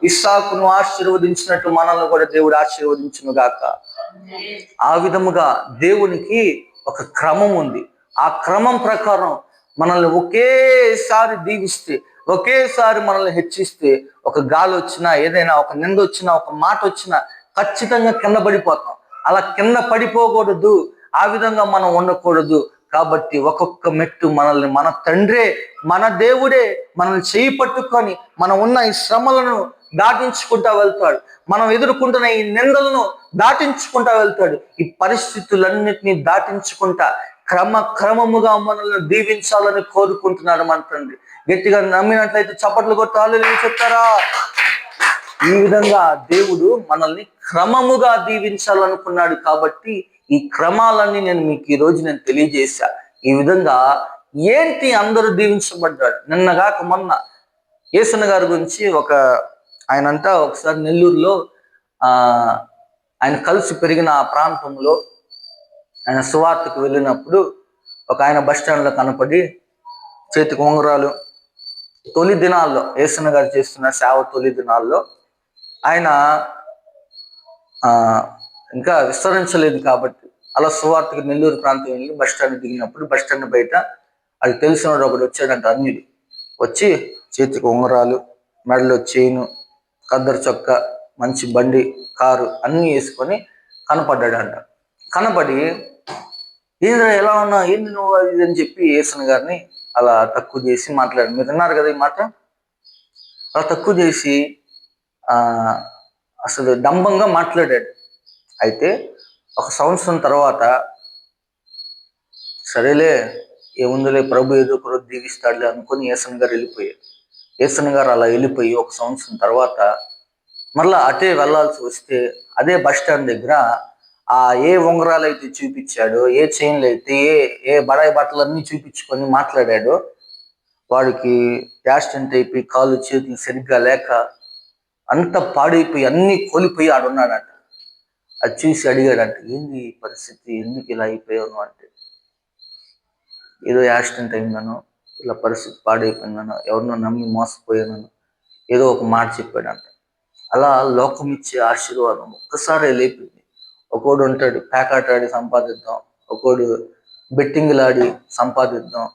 ఇస్సాకును ఆశీర్వదించినట్టు మనల్ని కూడా దేవుడు ఆశీర్వదించును గాక. ఆ విధముగా దేవునికి ఒక క్రమం ఉంది. ఆ క్రమం ప్రకారం మనల్ని ఒకేసారి దీవిస్తే, ఒకేసారి మనల్ని హెచ్చిస్తే, ఒక గాలి వచ్చినా, ఏదైనా ఒక నింద వచ్చినా, ఒక మాట వచ్చినా ఖచ్చితంగా కింద పడిపోతాం. అలా కింద పడిపోకూడదు, ఆ విధంగా మనం ఉండకూడదు. కాబట్టి ఒక్కొక్క మెట్టు మనల్ని మన తండ్రే, మన దేవుడే మనల్ని చేయి పట్టుకొని మనం ఉన్న ఈ శ్రమలను దాటించుకుంటా వెళ్తాడు. మనం ఎదుర్కొంటున్న ఈ నిందలను దాటించుకుంటా వెళ్తాడు. ఈ పరిస్థితులన్నిటినీ దాటించుకుంటా క్రమముగా మనల్ని దీవించాలని కోరుకుంటున్నాడు మన తండ్రి. గట్టిగా నమ్మినట్లయితే చప్పట్లు కొట్టి హల్లెలూయా చెప్తారా? ఈ విధంగా దేవుడు మనల్ని క్రమముగా దీవించాలనుకున్నాడు. కాబట్టి ఈ క్రమాలన్నీ నేను మీకు ఈరోజు తెలియజేశా. ఈ విధంగా ఏంటి అందరూ దీవించబడ్డాడు. నిన్నగాక మొన్న యేసన్న గారి గురించి ఆయనంతా ఒకసారి నెల్లూరులో ఆయన కలిసి పెరిగిన ఆ ప్రాంతంలో ఆయన సువార్తకు వెళ్ళినప్పుడు ఆయన బస్టాండ్లో కనపడి చేతికి ఉంగరాలు, తొలి దినాల్లో యేసన్న గారు చేస్తున్న సేవ తొలి దినాల్లో ఆయన ఇంకా విస్తరించలేదు కాబట్టి అలా సువార్తకి నెల్లూరు ప్రాంతం వెళ్ళి బస్టాండ్ దిగినప్పుడు బస్టాండ్ బయట అది తెలిసిన ఒకడు వచ్చాడంట. అన్యుడు వచ్చి చేతికి ఉంగరాలు, మెడలో చైను, ఖద్దరు చొక్క, మంచి బండి, కారు అన్నీ వేసుకొని కనపడ్డాడంట. కనపడి ఏంద్రా ఎలా ఉన్నావు, ఏంది నువ్వు, అది ఇది అని చెప్పి యేసన్ గారిని అలా తక్కువ చేసి మాట్లాడాడు. మీరు విన్నారు కదా ఈ మాట. అలా తక్కువ చేసి అసలు డంబంగా మాట్లాడాడు. అయితే 1 సంవత్సరం తర్వాత సరేలే ఏముందిలే, ప్రభు ఏదో ఒక రోజు దీవిస్తాడులే అనుకుని యేసన్ గారు వెళ్ళిపోయారు. యేసన్ గారు అలా వెళ్ళిపోయి 1 సంవత్సరం తర్వాత మళ్ళా అటే వెళ్ళాల్సి వస్తే అదే బస్ స్టాండ్ దగ్గర ఏ ఉంగరాలు అయితే చూపించాడో, ఏ చైన్లు అయితే, ఏ బడాయి బట్టలన్నీ చూపించుకొని మాట్లాడాడో, వాడికి యాక్సిడెంట్ అయిపోయి కాళ్ళు చేతులు సరిగ్గా లేక అంత పాడైపోయి అన్నీ కోల్పోయి ఆడున్నాడంట. అది చూసి అడిగాడంట, ఏంది పరిస్థితి, ఎందుకు ఇలా అయిపోయావు అంటే, ఏదో యాక్సిడెంట్ అయిందనో, ఇలా పరిస్థితి పాడైపోయిందనో, ఎవరినో నమ్మి మోసపోయానో ఏదో ఒక మాట చెప్పాడంట. అలా లోకం ఇచ్చే ఆశీర్వాదం ఒక్కసారి లేపింది. ఒకడు ఉంటాడు పేకాట ఆడి సంపాదిద్దాం, ఒకడు బెట్టింగ్లాడి సంపాదిద్దాం,